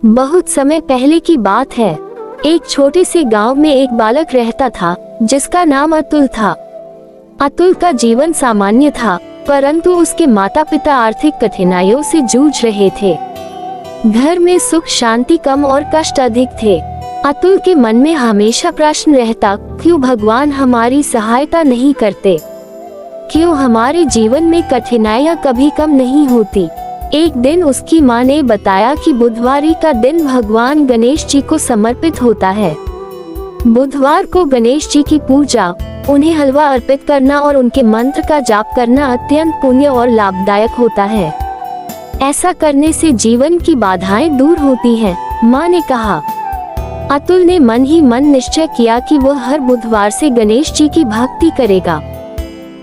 बहुत समय पहले की बात है। एक छोटे से गांव में एक बालक रहता था जिसका नाम अतुल था। अतुल का जीवन सामान्य था, परंतु उसके माता पिता आर्थिक कठिनाइयों से जूझ रहे थे। घर में सुख शांति कम और कष्ट अधिक थे। अतुल के मन में हमेशा प्रश्न रहता, क्यों भगवान हमारी सहायता नहीं करते, क्यों हमारे जीवन में कठिनाइयाँ कभी कम नहीं होती। एक दिन उसकी माँ ने बताया कि बुधवार का दिन भगवान गणेश जी को समर्पित होता है। बुधवार को गणेश जी की पूजा, उन्हें हलवा अर्पित करना और उनके मंत्र का जाप करना अत्यंत पुण्य और लाभदायक होता है। ऐसा करने से जीवन की बाधाएं दूर होती हैं, माँ ने कहा। अतुल ने मन ही मन निश्चय किया कि वह हर बुधवार से गणेश जी की भक्ति करेगा।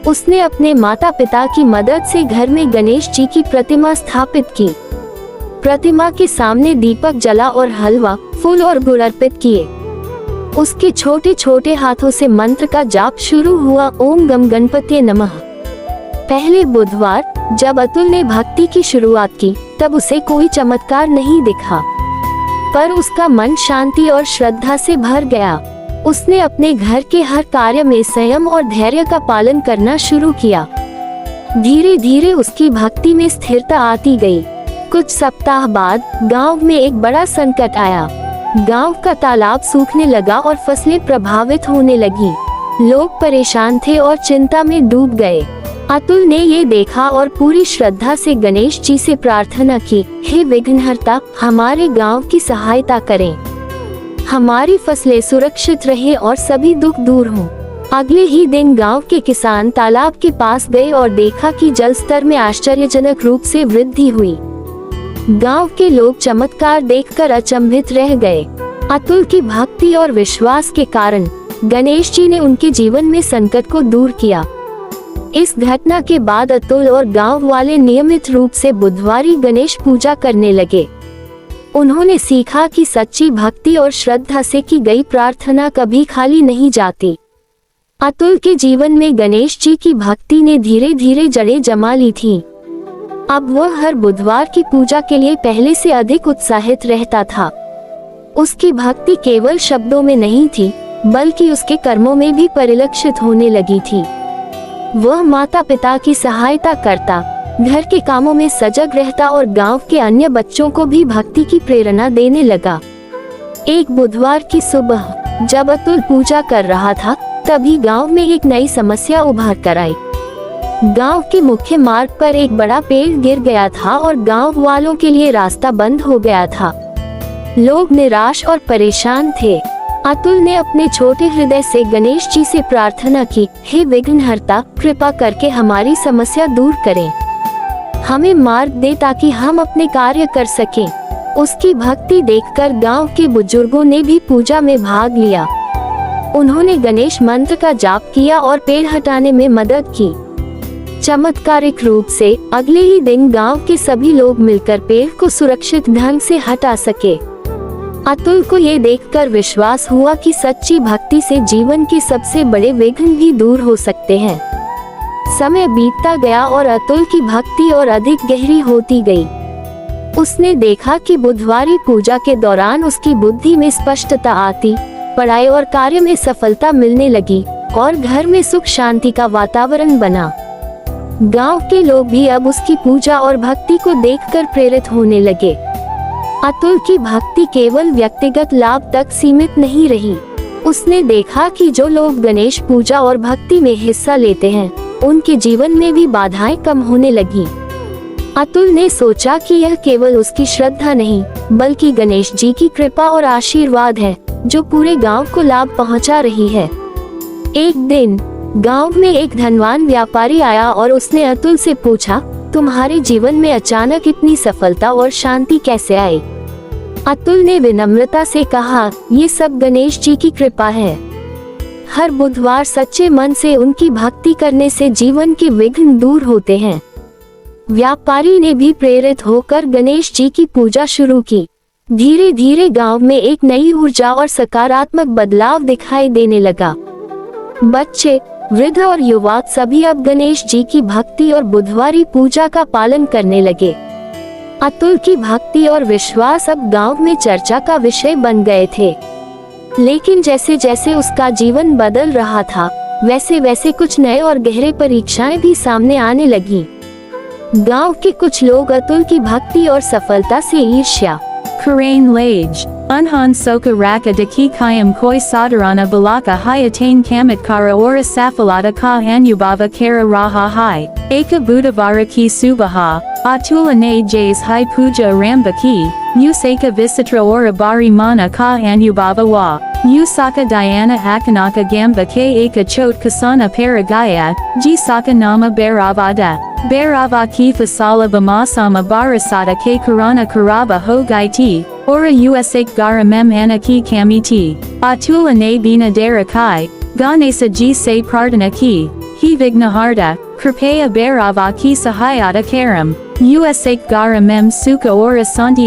उसने अपने माता पिता की मदद से घर में गणेश जी की प्रतिमा स्थापित की। प्रतिमा के सामने दीपक जला और हलवा, फूल और गुड़ अर्पित किए। उसके छोटे छोटे हाथों से मंत्र का जाप शुरू हुआ, ओम गम गणपति नमः। पहले बुधवार जब अतुल ने भक्ति की शुरुआत की, तब उसे कोई चमत्कार नहीं दिखा, पर उसका मन शांति और श्रद्धा से भर गया। उसने अपने घर के हर कार्य में संयम और धैर्य का पालन करना शुरू किया। धीरे धीरे उसकी भक्ति में स्थिरता आती गई। कुछ सप्ताह बाद गांव में एक बड़ा संकट आया। गांव का तालाब सूखने लगा और फसलें प्रभावित होने लगी। लोग परेशान थे और चिंता में डूब गए। अतुल ने ये देखा और पूरी श्रद्धा से गणेश जी से प्रार्थना की, हे विघ्नहर्ता, हमारे गांव की सहायता करें, हमारी फसलें सुरक्षित रहे और सभी दुख दूर हों। अगले ही दिन गांव के किसान तालाब के पास गए और देखा कि जल स्तर में आश्चर्यजनक रूप से वृद्धि हुई। गांव के लोग चमत्कार देखकर अचंभित रह गए। अतुल की भक्ति और विश्वास के कारण गणेश जी ने उनके जीवन में संकट को दूर किया। इस घटना के बाद अतुल और गांव वाले नियमित रूप से बुधवारी गणेश पूजा करने लगे। उन्होंने सीखा कि सच्ची भक्ति और श्रद्धा से की गई प्रार्थना कभी खाली नहीं जाती। अतुल के जीवन में गणेश जी की भक्ति ने धीरे धीरे जड़ें जमा ली थीं। अब वह हर बुधवार की पूजा के लिए पहले से अधिक उत्साहित रहता था। उसकी भक्ति केवल शब्दों में नहीं थी, बल्कि उसके कर्मों में भी परिलक्षित होने लगी थी। वह माता पिता की सहायता करता, घर के कामों में सजग रहता और गांव के अन्य बच्चों को भी भक्ति की प्रेरणा देने लगा। एक बुधवार की सुबह जब अतुल पूजा कर रहा था, तभी गांव में एक नई समस्या उभर कर आई। गांव के मुख्य मार्ग पर एक बड़ा पेड़ गिर गया था और गांव वालों के लिए रास्ता बंद हो गया था। लोग निराश और परेशान थे। अतुल ने अपने छोटे हृदय से गणेश जी से प्रार्थना की, हे विघ्नहर्ता, कृपा करके हमारी समस्या दूर करें, हमें मार्ग दे ताकि हम अपने कार्य कर सकें। उसकी भक्ति देखकर गांव के बुजुर्गों ने भी पूजा में भाग लिया। उन्होंने गणेश मंत्र का जाप किया और पेड़ हटाने में मदद की। चमत्कारिक रूप से अगले ही दिन गांव के सभी लोग मिलकर पेड़ को सुरक्षित ढंग से हटा सके। अतुल को ये देखकर विश्वास हुआ कि सच्ची भक्ति से जीवन के सबसे बड़े विघ्न भी दूर हो सकते हैं। समय बीतता गया और अतुल की भक्ति और अधिक गहरी होती गई। उसने देखा कि बुधवारी पूजा के दौरान उसकी बुद्धि में स्पष्टता आती, पढ़ाई और कार्य में सफलता मिलने लगी और घर में सुख शांति का वातावरण बना। गांव के लोग भी अब उसकी पूजा और भक्ति को देखकर प्रेरित होने लगे। अतुल की भक्ति केवल व्यक्तिगत लाभ तक सीमित नहीं रही। उसने देखा कि जो लोग गणेश पूजा और भक्ति में हिस्सा लेते हैं, उनके जीवन में भी बाधाएं कम होने लगी। अतुल ने सोचा कि यह केवल उसकी श्रद्धा नहीं, बल्कि गणेश जी की कृपा और आशीर्वाद है, जो पूरे गांव को लाभ पहुंचा रही है। एक दिन गांव में एक धनवान व्यापारी आया और उसने अतुल से पूछा, तुम्हारे जीवन में अचानक इतनी सफलता और शांति कैसे आई? अतुल ने विनम्रता से कहा, ये सब गणेश जी की कृपा है। हर बुधवार सच्चे मन से उनकी भक्ति करने से जीवन के विघ्न दूर होते हैं। व्यापारी ने भी प्रेरित होकर गणेश जी की पूजा शुरू की। धीरे धीरे गांव में एक नई ऊर्जा और सकारात्मक बदलाव दिखाई देने लगा। बच्चे, वृद्ध और युवा सभी अब गणेश जी की भक्ति और बुधवारी पूजा का पालन करने लगे। अतुल की भक्ति और विश्वास अब गांव में चर्चा का विषय बन गए थे। लेकिन जैसे जैसे उसका जीवन बदल रहा था, वैसे वैसे कुछ नए और गहरे परीक्षाएं भी सामने आने लगी। गांव के कुछ लोग अतुल की भक्ति और सफलता से ईर्ष्या Karain Lage. Unhan soka raka daki kayam koi sadarana balaka hai attain kamatkara ora safalata ka anubava kara raha hai. Eka buddhavara ki subaha. Atula ne jays hai puja aramba ki. Usaka visitra ora bari mana ka anubava wa. Usaka Diana Akanaka Gamba K Eka Chot Kasana Paragaya, G Saka Nama Baravada. Barava Ki Fasala Bamasama Barasada K Karana Karaba Ho Gai Ti, Ora Usak Gara Mem Ana Ki Kami Ti. Atula Ne Bina Dara Kai, Ganesa G Se Prardana Ki, He Vignaharda, Kripaya Barava Ki Sahayata Karam. Usak Gara Mem Suka Ora Santi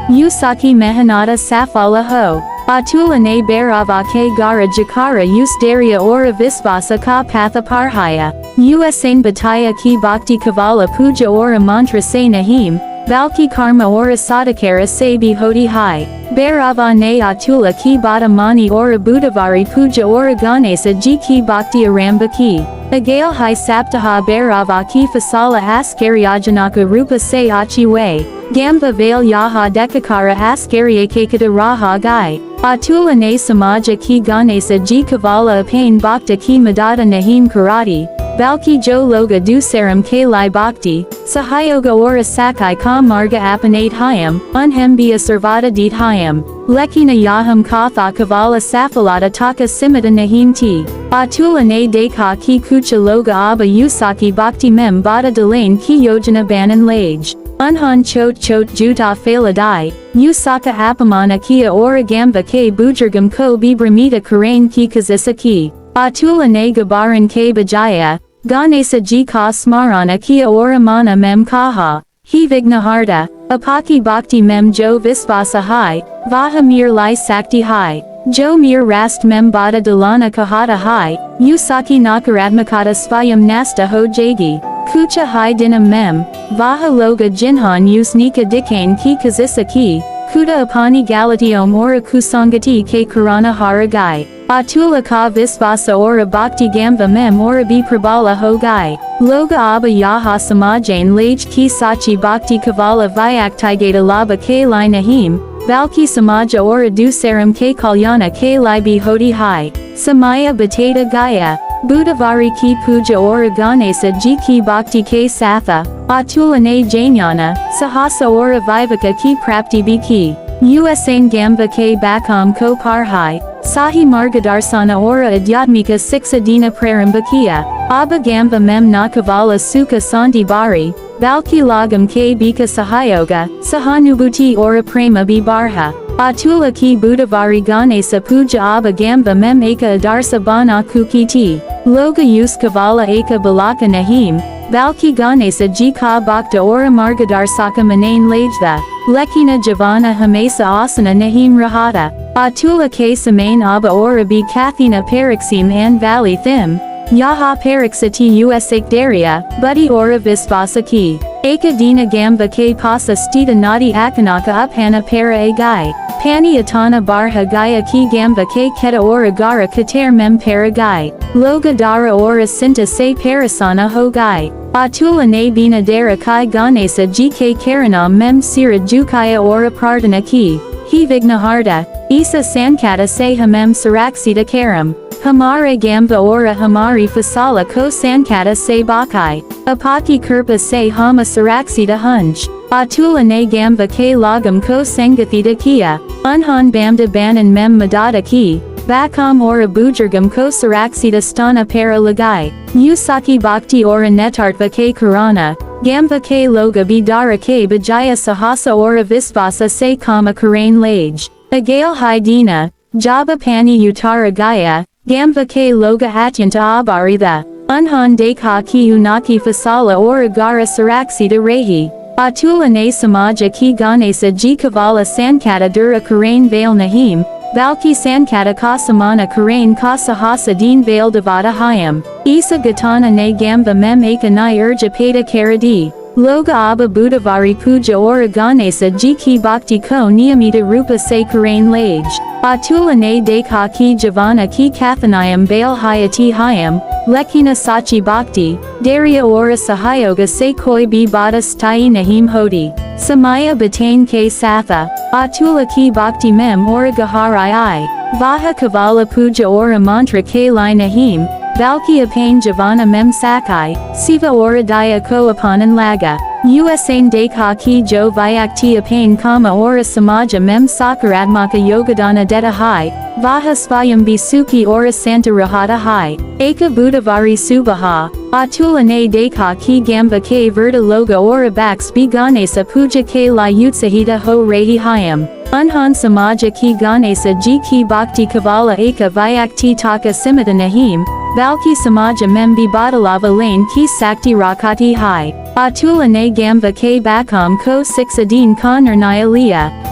Usaki Mehanata Safala Ho. Atula ne Barava ke Gara Jakara Daria ora Visvasa ka Patha Parhaya. Usain Bataya ki Bhakti Kavala Puja ora Mantra se Nahim, Valki Karma ora Sadakara se Bihoti Hai. Barava ne Atula ki Bada Mani ora Buddhavari Puja ora Ganesa ji ki Bhakti Aramba ki. Agail Hai Saptaha Barava ki Fasala Askariajanaka Rupa se Achi Way. Gamba Vail Yaha Dekakara Askariakakata Raha Gai. Atula ne Samaja ki Ganesa ji Kavala Apain Bhakta ki Madada Nahim Karati. Valki Jo Loga Dusaram K Lai Bhakti, Sahayoga ora Sakai ka Marga Apanate Hayam, Unhembia Sarvata Deet Hayam, Lekina Yaham Katha Kavala Safalata Taka Simata Nahim Ti, Atula ne Deka ki Kucha Loga Abba Usaki Bhakti Mem Bada Delane ki Yojana Banan Lage. Unhan Chot Juta Faladai, Usaka Apamana Kia ora Gamba K Bujargam Ko Bibramita Karain ki Kazisa ki. Atula ne Gabaran K Bajaya, Ganesa Ji Ka Smarana Kia ora Mana Mem Kaha, He Vignaharda, Apaki Bhakti Mem Jo Visvasa Hai, Vaha Mir Lai Sakti Hai, Jo Mir Rast Mem Bada Dalana Kahata Hai, Usaki Nakaratmakata Svayam Nasta Ho Jagi. Kucha Hai Dinam Mem, Vaha Loga Jinhan Usnika Dikain Ki Kazisa Ki, Kuda Apani Galatiom ora Kusangati K Karana Haragai, Atula Ka Visvasa ora Bhakti Gamba Mem ora Bi Prabala Hogai, Loga Abba Yaha Samajain Lage Ki Sachi Bhakti Kavala Vyak Tigata Laba K Lai Nahim, Valki Samaja ora Dusaram K Kalyana K Lai Bihoti Hai, Samaya Batata Gaya. Buddhavari ki puja ora Ganesa ji ki bhakti ke satha, Atula ne jnana, Sahasa ora vivaka ki prapti biki, Usain gamba ke bakam ko parhai, Sahi margadarsana ora adyatmika siksadina prarambakiya, Abba gamba mem nakavala sukha santi bari, Valki lagam ke bika sahayoga, Sahanubuti ora prema bibarha. Atula ki Buddhavari Ganesa puja Abba gamba mem eka adarsa bana kukiti, Loga us kavala eka balaka nahim, Valki Ganesa ji ka bhakta ora margadarsaka manain lajda, Lekina javana hamesa asana nahim rahata, Atula ke samain Abba ora bi kathina pariksim an valley thim, Yaha parixati usak daria, Buddy ora visvasa ki. Eka dina gamba ke pasa stita nadi akanaka uphana para a gai, Pani atana barha gaya ki gamba ke keta ora gara kater mem para gai, Loga dara ora sinta se parasana ho gai, Atula ne bina dara kai ganesa ji ke karanam mem sira jukaya ora prardana ki, He vignaharda, Isa sankata se hamem saraksita karam. Hamare gamba ora hamari fasala ko sankata se bakai, Apaki kirpa se hama saraksita hunj, Atula ne gamba ke lagam ko sangathita kia, Unhan bamda banan mem madada ki, Bakam ora bujargam ko saraksita stana para lagai, Usaki bhakti ora netartva ke karana, Gamba ke loga bidara ke bajaya sahasa ora visvasa se kama karain lage, Agail hai dina, Jaba pani utara gaya, Gamba ke loga atyanta abarida, Unhan dekha ki unaki fasala ora gara saraksita rehi, Atula ne samaja ki ganesa ji kavala sankata dura karain vail nahim, Valki sankata ka samana karain ka sahasa din vail devata hayam, Isa gatana ne gamba mem eka nai urja peta karadi, Loga Abba Buddhavari Puja Ora Ganesa Jiki Bhakti Ko Niyamita Rupa Se Karain Lage. Atula Ne Dekha Ki Javana Ki Kathanayam Bail Hayati Hayam, Lekina Sachi Bhakti, Daria Ora Sahayoga Se Koi Bi Bada Stai Nahim Hodi. Samaya Batain Ke Satha, Atula Ki Bhakti Mem Ora Gaharai I. Vaha Kavala Puja Ora Mantra Ke Lai Nahim, Valki Apain Javana Mem Sakai, Siva Ora Daya Ko Apanan Laga, Usain Dekha Ki Jo Vyakti Apain Kama Ora Samaja Mem Sakaratmaka Yogadana Deta Hai, Vaha Svayam Bisuki Ora Santa Rahata Hai, Eka Buddhavari Subaha, Atula Ne Dekha Ki Gamba Ke Verta Loga Ora Baks Bi Ganesa Puja Ke La Utsahita Ho Rehi Hayam. Unhan Samaja Ki Ganesa Ji Ki Bhakti Kavala Eka Vyakti Taka Simita Nahim, Valki Samaja Membi Badalava Lane Ki Sakti Rakati Hai, Atula Ne Gamba Ke Bakam Ko Sixadin Kan Nirnaya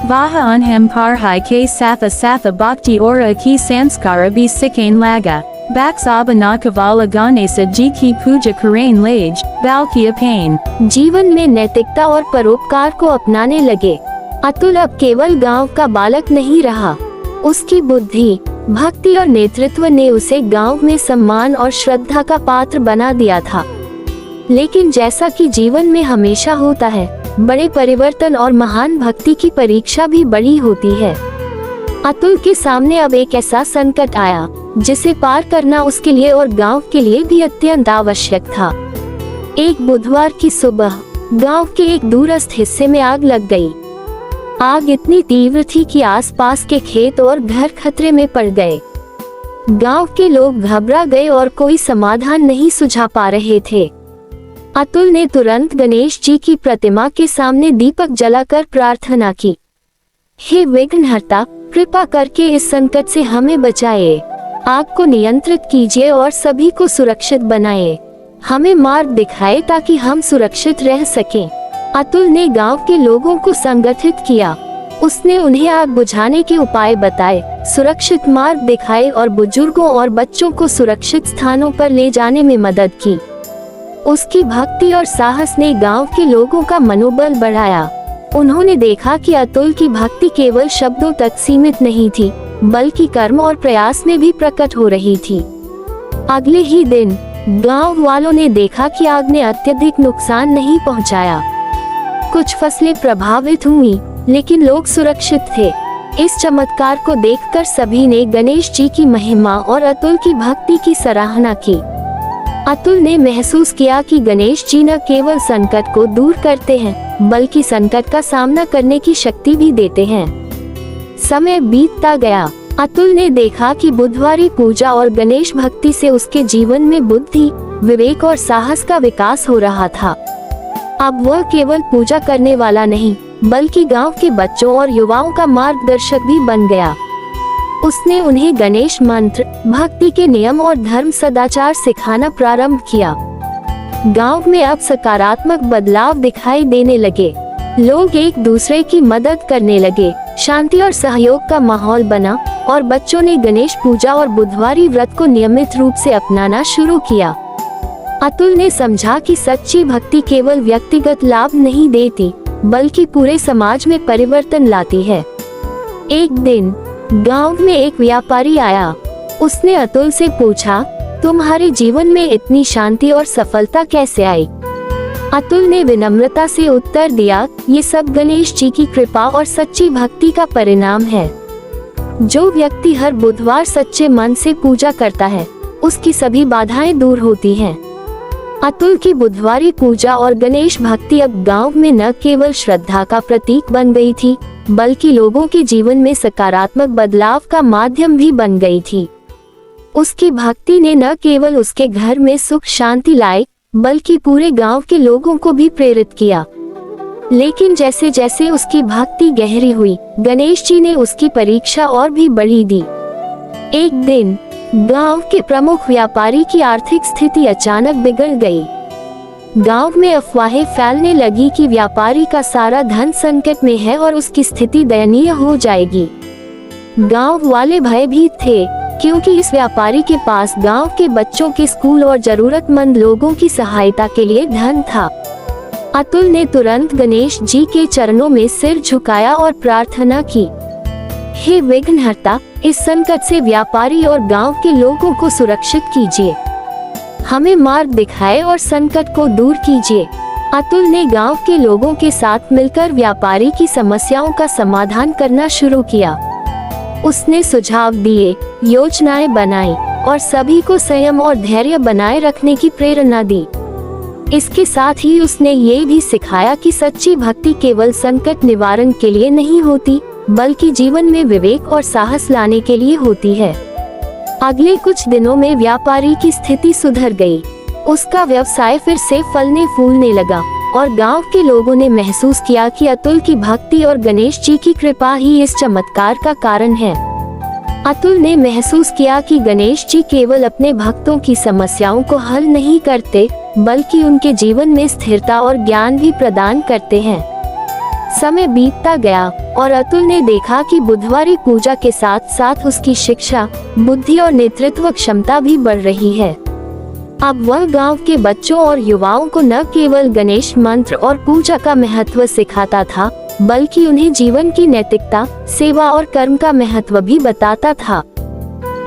Vaha Unham Parhai Ke Satha Bhakti Ora Ki Sanskara Bi Sikain Laga, Baks Abana Kavala Ganesa Ji Ki Puja Karain Lage, Valki Apain. जीवन में नैतिकता और परोपकार को अपनाने लगे। अतुल अब केवल गांव का बालक नहीं रहा। उसकी बुद्धि, भक्ति और नेतृत्व ने उसे गांव में सम्मान और श्रद्धा का पात्र बना दिया था। लेकिन जैसा कि जीवन में हमेशा होता है, बड़े परिवर्तन और महान भक्ति की परीक्षा भी बड़ी होती है। अतुल के सामने अब एक ऐसा संकट आया जिसे पार करना उसके लिए और गांव के लिए भी अत्यंत आवश्यक था। एक बुधवार की सुबह गांव के एक दूरस्थ हिस्से में आग लग गई। आग इतनी तीव्र थी कि आसपास के खेत और घर खतरे में पड़ गए। गांव के लोग घबरा गए और कोई समाधान नहीं सुझा पा रहे थे। अतुल ने तुरंत गणेश जी की प्रतिमा के सामने दीपक जलाकर प्रार्थना की, हे विघ्नहर्ता, कृपा करके इस संकट से हमें बचाए, आग को नियंत्रित कीजिए और सभी को सुरक्षित बनाए, हमें मार्ग दिखाए ताकि हम सुरक्षित रह सकें। अतुल ने गांव के लोगों को संगठित किया। उसने उन्हें आग बुझाने के उपाय बताए, सुरक्षित मार्ग दिखाए और बुजुर्गों और बच्चों को सुरक्षित स्थानों पर ले जाने में मदद की। उसकी भक्ति और साहस ने गांव के लोगों का मनोबल बढ़ाया। उन्होंने देखा कि अतुल की भक्ति केवल शब्दों तक सीमित नहीं थी, बल्कि कर्म और प्रयास में भी प्रकट हो रही थी। अगले ही दिन गांव वालों ने देखा कि आग ने अत्यधिक नुकसान नहीं पहुंचाया। कुछ फसलें प्रभावित हुई, लेकिन लोग सुरक्षित थे। इस चमत्कार को देखकर सभी ने गणेश जी की महिमा और अतुल की भक्ति की सराहना की। अतुल ने महसूस किया कि गणेश जी न केवल संकट को दूर करते हैं, बल्कि संकट का सामना करने की शक्ति भी देते हैं। समय बीतता गया। अतुल ने देखा कि बुधवारी पूजा और गणेश भक्ति से उसके जीवन में बुद्धि, विवेक और साहस का विकास हो रहा था। अब वह केवल पूजा करने वाला नहीं, बल्कि गांव के बच्चों और युवाओं का मार्गदर्शक भी बन गया। उसने उन्हें गणेश मंत्र, भक्ति के नियम और धर्म सदाचार सिखाना प्रारंभ किया। गांव में अब सकारात्मक बदलाव दिखाई देने लगे। लोग एक दूसरे की मदद करने लगे, शांति और सहयोग का माहौल बना और बच्चों ने गणेश पूजा और बुधवारी व्रत को नियमित रूप से अपनाना शुरू किया। अतुल ने समझा कि सच्ची भक्ति केवल व्यक्तिगत लाभ नहीं देती, बल्कि पूरे समाज में परिवर्तन लाती है। एक दिन गांव में एक व्यापारी आया। उसने अतुल से पूछा, तुम्हारे जीवन में इतनी शांति और सफलता कैसे आई? अतुल ने विनम्रता से उत्तर दिया, ये सब गणेश जी की कृपा और सच्ची भक्ति का परिणाम है। जो व्यक्ति हर बुधवार सच्चे मन से पूजा करता है, उसकी सभी बाधाएं दूर होती हैं। अतुल की बुधवारी पूजा और गणेश भक्ति अब गांव में न केवल श्रद्धा का प्रतीक बन गई थी, बल्कि लोगों के जीवन में सकारात्मक बदलाव का माध्यम भी बन गई थी। उसकी भक्ति ने न केवल उसके घर में सुख शांति लाई, बल्कि पूरे गांव के लोगों को भी प्रेरित किया। लेकिन जैसे जैसे उसकी भक्ति गहरी हुई, गणेश जी ने उसकी परीक्षा और भी बढ़ी दी। एक दिन गांव के प्रमुख व्यापारी की आर्थिक स्थिति अचानक बिगड़ गई। गांव में अफवाहें फैलने लगी कि व्यापारी का सारा धन संकट में है और उसकी स्थिति दयनीय हो जाएगी। गांव वाले भयभीत थे, क्योंकि इस व्यापारी के पास गांव के बच्चों के स्कूल और जरूरतमंद लोगों की सहायता के लिए धन था। अतुल ने तुरंत गणेश जी के चरणों में सिर झुकाया और प्रार्थना की, हे विघ्नहर्ता, इस संकट से व्यापारी और गांव के लोगों को सुरक्षित कीजिए। हमें मार्ग दिखाए और संकट को दूर कीजिए। अतुल ने गांव के लोगों के साथ मिलकर व्यापारी की समस्याओं का समाधान करना शुरू किया। उसने सुझाव दिए, योजनाएं बनाई और सभी को संयम और धैर्य बनाए रखने की प्रेरणा दी। इसके साथ ही उसने ये भी सिखाया कि सच्ची भक्ति केवल संकट निवारण के लिए नहीं होती, बल्कि जीवन में विवेक और साहस लाने के लिए होती है। अगले कुछ दिनों में व्यापारी की स्थिति सुधर गई। उसका व्यवसाय फिर से फलने फूलने लगा और गांव के लोगों ने महसूस किया कि अतुल की भक्ति और गणेश जी की कृपा ही इस चमत्कार का कारण है। अतुल ने महसूस किया कि गणेश जी केवल अपने भक्तों की समस्याओं को हल नहीं करते, बल्कि उनके जीवन में स्थिरता और ज्ञान भी प्रदान करते हैं। समय बीतता गया और अतुल ने देखा कि बुधवारी पूजा के साथ साथ उसकी शिक्षा, बुद्धि और नेतृत्व क्षमता भी बढ़ रही है। अब वह गांव के बच्चों और युवाओं को न केवल गणेश मंत्र और पूजा का महत्व सिखाता था, बल्कि उन्हें जीवन की नैतिकता, सेवा और कर्म का महत्व भी बताता था।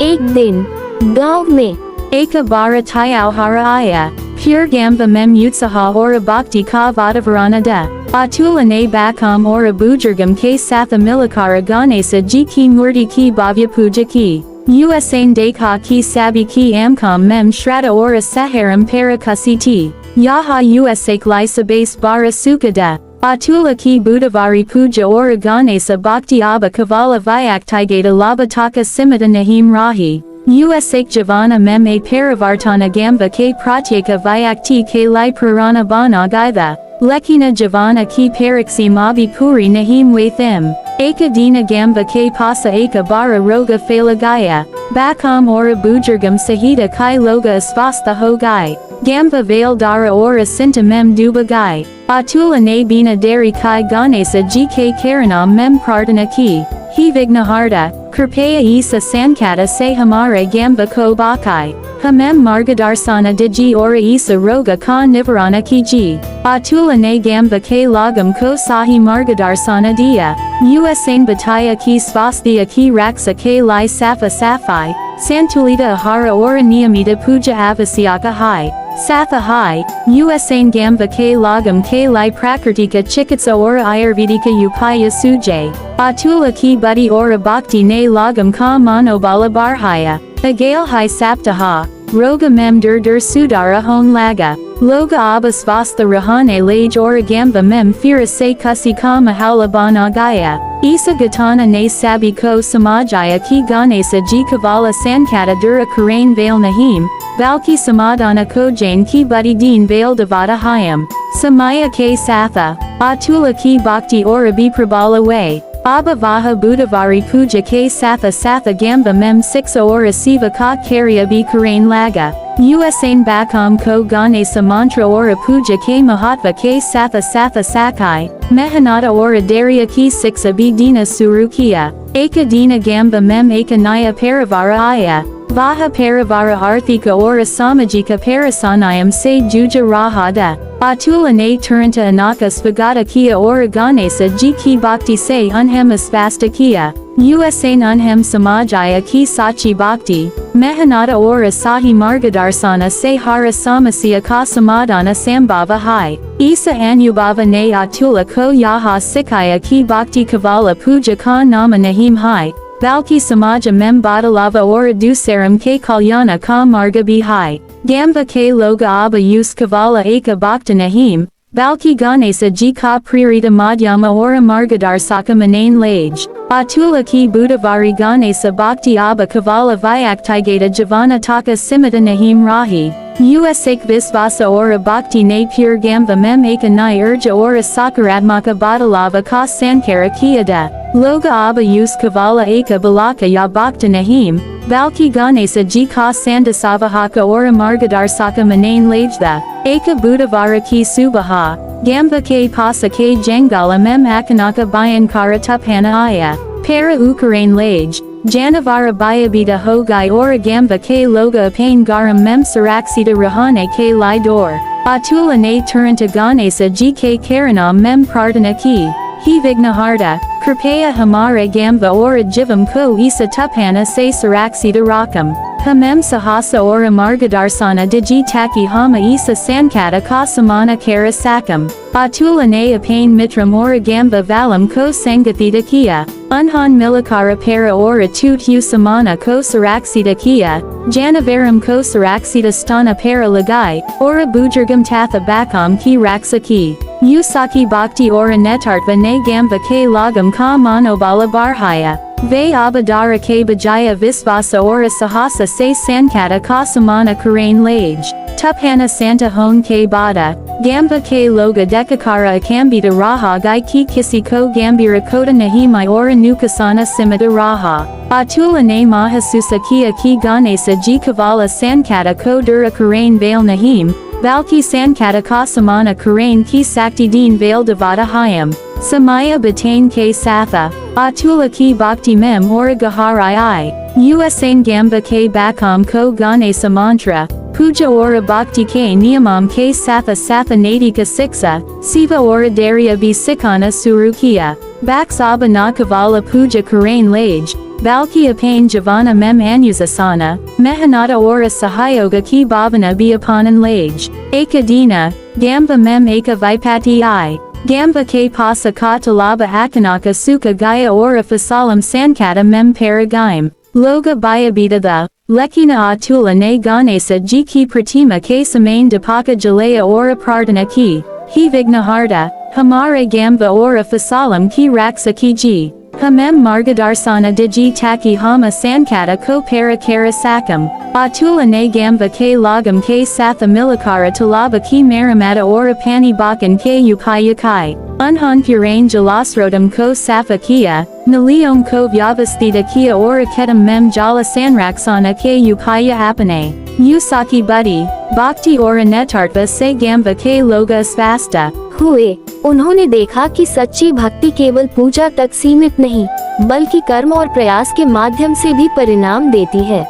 एक दिन गांव में Eka baratayao haraya, pure gamba mem utsaha ora bhakti ka vadavarana da, atula ne bakam ora bujargam ke satha milakara ganesa ji ki murti ki bhavya puja ki, usain dekha ki sabi ki amkam mem shrata ora saharam para kusiti, yaha usak lisa base bara sukada, atula ki budavari puja ora ganesa bhakti abba kavala vyaktigata labataka simita nahim rahi. Usak Javana mem a paravartana gamba ke pratyeka vyakti ke lai purana bana gaitha, lekina Javana ki pariksi mabi puri nahim wathim, eka dina gamba ke pasa eka bara roga falagaya, bakam ora bujargam sahita kai loga asvasta hogai, gamba vale dara ora sinta mem dubagai, atula ne bina dari kai ganesa gk karana mem prardana ki, he vignaharta, Kirpaya isa sankata se hamare gamba ko bakai, hamem margadarsana digi ora isa roga ka nivarana kiji, atula ne gamba ke lagam ko sahi margadarsana dia, usain bataya ki svasthya ki raksa ke lai safa safai, santulita ahara ora niyamita puja avasyaka hai. Satha hai, usain gamba ke lagam ke lai prakartika chikitsa ora ayurvedika upaya suje, atula ki buddy ora bhakti ne lagam ka manobala barhaya, agal hai saptaha, roga mem dur sudara hon laga, loga abas vasta rahane lage ora gamba mem fira se kusi ka mahala banagaya, isa gatana ne sabi ko samajaya ki ganesa ji kavala sankata dura karain vale nahim, Valki samadana ko jain ki buddy deen vale devata hayam, samaya ke satha, atula ki bhakti ora bi prabala way, abba vaha budavari puja ke satha gamba mem siksa ora siva ka karya bi karain laga, usain bakam ko ganesa mantra ora puja ke mahatva ke satha sakai, mehanata ora darya ki siksa bi dina surukiya, eka dina gamba mem eka naya paravara aya. Vaha paravara arthika ora samajika parasanayam se juja rahada, atula ne turanta anaka svagata kia ora ganesa ji ki bhakti se unhem asvasta kia, usain unhem samajaya ki sachi bhakti, mehanata ora sahi margadarsana se hara samasya ka samadana sambhava hai, isa anubhava ne atula ko yaha sikaya ki bhakti kavala puja ka nama nahim hai. Valki samaja mem badalava ora dusaram ke kalyana ka marga bihai, gamba ke loga abba us kavala eka bhakta nahim, Valki ganesa ji ka pririta madhyama ora margadarsaka manain lage, atula ki budavari ganesa bhakti abba kavala vyaktigata javana taka simita nahim rahi, usak visvasa ora bhakti ne pure gamba mem eka nai urja ora sakaratmaka badalava ka sankara kiyada. Loga abba us kavala eka balaka ya bhakta nahim, Valki ganesa ji ka sandasavahaka ora margadarsaka manain lajda, eka budavara ki subaha, gamba ke pasa ke jangala mem akanaka bayankara tuphana aya, para ukarain lage, janavara bayabita hogai ora gamba ke loga apain garam mem saraksita rahane ke lidor, Atulane Turantaganesa GK Karanam Mem Prarthanaki, He Vignaharta, Kripaya Hamare Gamba Ora Jivam Ko Isa Tuphana Se Saraksita Rakam, Hamem Sahasa Ora Margadarsana Digi Taki Hama Isa Sankata Kasamana Kara Sakam, Atulane Apane Mitram Ora Gamba Valam Ko Sangathita Kia, Unhan Milikara Para Ora Tut Hu Samana Ko Saraksita Kia, Janavaram Ko Saraksita Stana Para Lagai, Ora Bujargam Tatha Bakam Ki Raksa Ki. Usaki Bhakti Ora Netartva Ne Gamba K Lagam Ka Manobala Barhaya, Ve Abadara K Bajaya Visvasa Ora Sahasa Se Sankata Ka Samana Karain Lage, Tuphana Santa Hon K Bada, Gamba K Loga Dekakara Akambita Raha Gai Ki Kisi Ko Gambira Kota Nahimai Ora Nukasana Simita Raha, Atula Ne Mahasusa Kia Ki Ganesa G Kavala Sankata Ko Dura Karain Vail Nahim, Valki Sankata Kasamana Karain Ki Sakti Deen Vail Devata Hayam, Samaya Batain K Satha, Atula Ki Bhakti Mem Ora Gaharai I, Usain Gamba K Bakam Ko Ganesa Mantra, Puja Ora Bhakti K Niyamam K Satha Satha Nadika Siksa, Siva Ora Daria B Sikana Surukia, Baksaba Nakavala Puja Karain Lage, Valki Apane Javana Mem Anusasana, Mehanata Ora Sahayoga Ki Bhavana Biapanan Lage, Ekadina, Gamba Mem Eka Vipati I, Gamba K Pasa Katalaba Akanaka Sukha Gaya Ora Fasalam Sankata Mem Paragaim, Loga Bayabita the, Lekina Atula Ne Ganesa G Ki Pratima K Samain Dapaka Jalaya Ora Prardana Ki, He Vignaharta, Hamare Gamba Ora Fasalam Ki Raksa Ki G. Hamem Margadarsana Digi Taki Hama Sankata Ko Para Kara Sakam, Atula Ne Gamba K Lagam K Satha Milikara Talaba Ki Maramata Ora Pani Bakan K Upaya Kai, Unhan Purain Jalasrodam Ko Safa Kia, Naliom Ko Vyavasthita Kia Ora Ketam Mem Jala Sanraksana K Upaya Apane, Usaki Buddy, Bhakti Ora Netartva Se Gamba K Loga Svasta, हुए। उन्होंने देखा कि सच्ची भक्ति केवल पूजा तक सीमित नहीं, बल्कि कर्म और प्रयास के माध्यम से भी परिणाम देती है।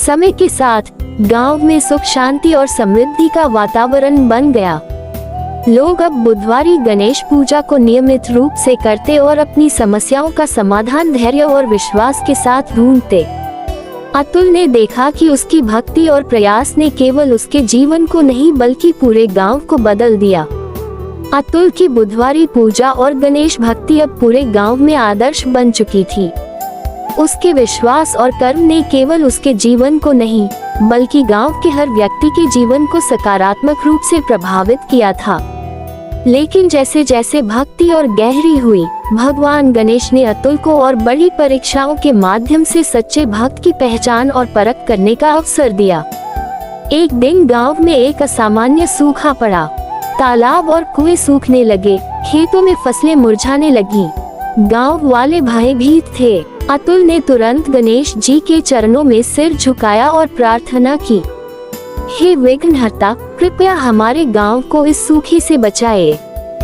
समय के साथ गांव में सुख शांति और समृद्धि का वातावरण बन गया। लोग अब बुधवारी गणेश पूजा को नियमित रूप से करते और अपनी समस्याओं का समाधान धैर्य और विश्वास के साथ ढूंढते। अतुल ने देखा कि उसकी भक्ति और प्रयास ने केवल उसके जीवन को नहीं बल्कि पूरे गांव को बदल दिया। अतुल की बुधवारी पूजा और गणेश भक्ति अब पूरे गांव में आदर्श बन चुकी थी। उसके विश्वास और कर्म ने केवल उसके जीवन को नहीं बल्कि गांव के हर व्यक्ति के जीवन को सकारात्मक रूप से प्रभावित किया था। लेकिन जैसे जैसे भक्ति और गहरी हुई, भगवान गणेश ने अतुल को और बड़ी परीक्षाओं के माध्यम से सच्चे भक्त की पहचान और परख करने का अवसर दिया। एक दिन गांव में एक असामान्य सूखा पड़ा। तालाब और कुएं सूखने लगे, खेतों में फसलें मुरझाने लगीं। गांव वाले भयभीत थे। अतुल ने तुरंत गणेश जी के चरणों में सिर झुकाया और प्रार्थना की, हे विघ्नहर्ता, कृपया हमारे गांव को इस सूखे से बचाए।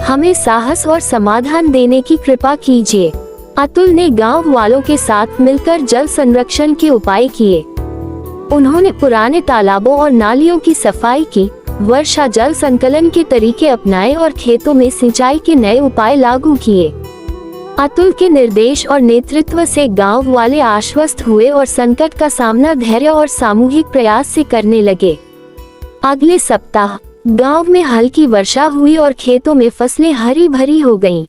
हमें साहस और समाधान देने की कृपा कीजिए। अतुल ने गांव वालों के साथ मिलकर जल संरक्षण के उपाय किए। उन्होंने पुराने तालाबों और नालियों की सफाई की, वर्षा जल संकलन के तरीके अपनाए और खेतों में सिंचाई के नए उपाय लागू किए। अतुल के निर्देश और नेतृत्व से गांव वाले आश्वस्त हुए और संकट का सामना धैर्य और सामूहिक प्रयास से करने लगे। अगले सप्ताह गांव में हल्की वर्षा हुई और खेतों में फसलें हरी भरी हो गईं।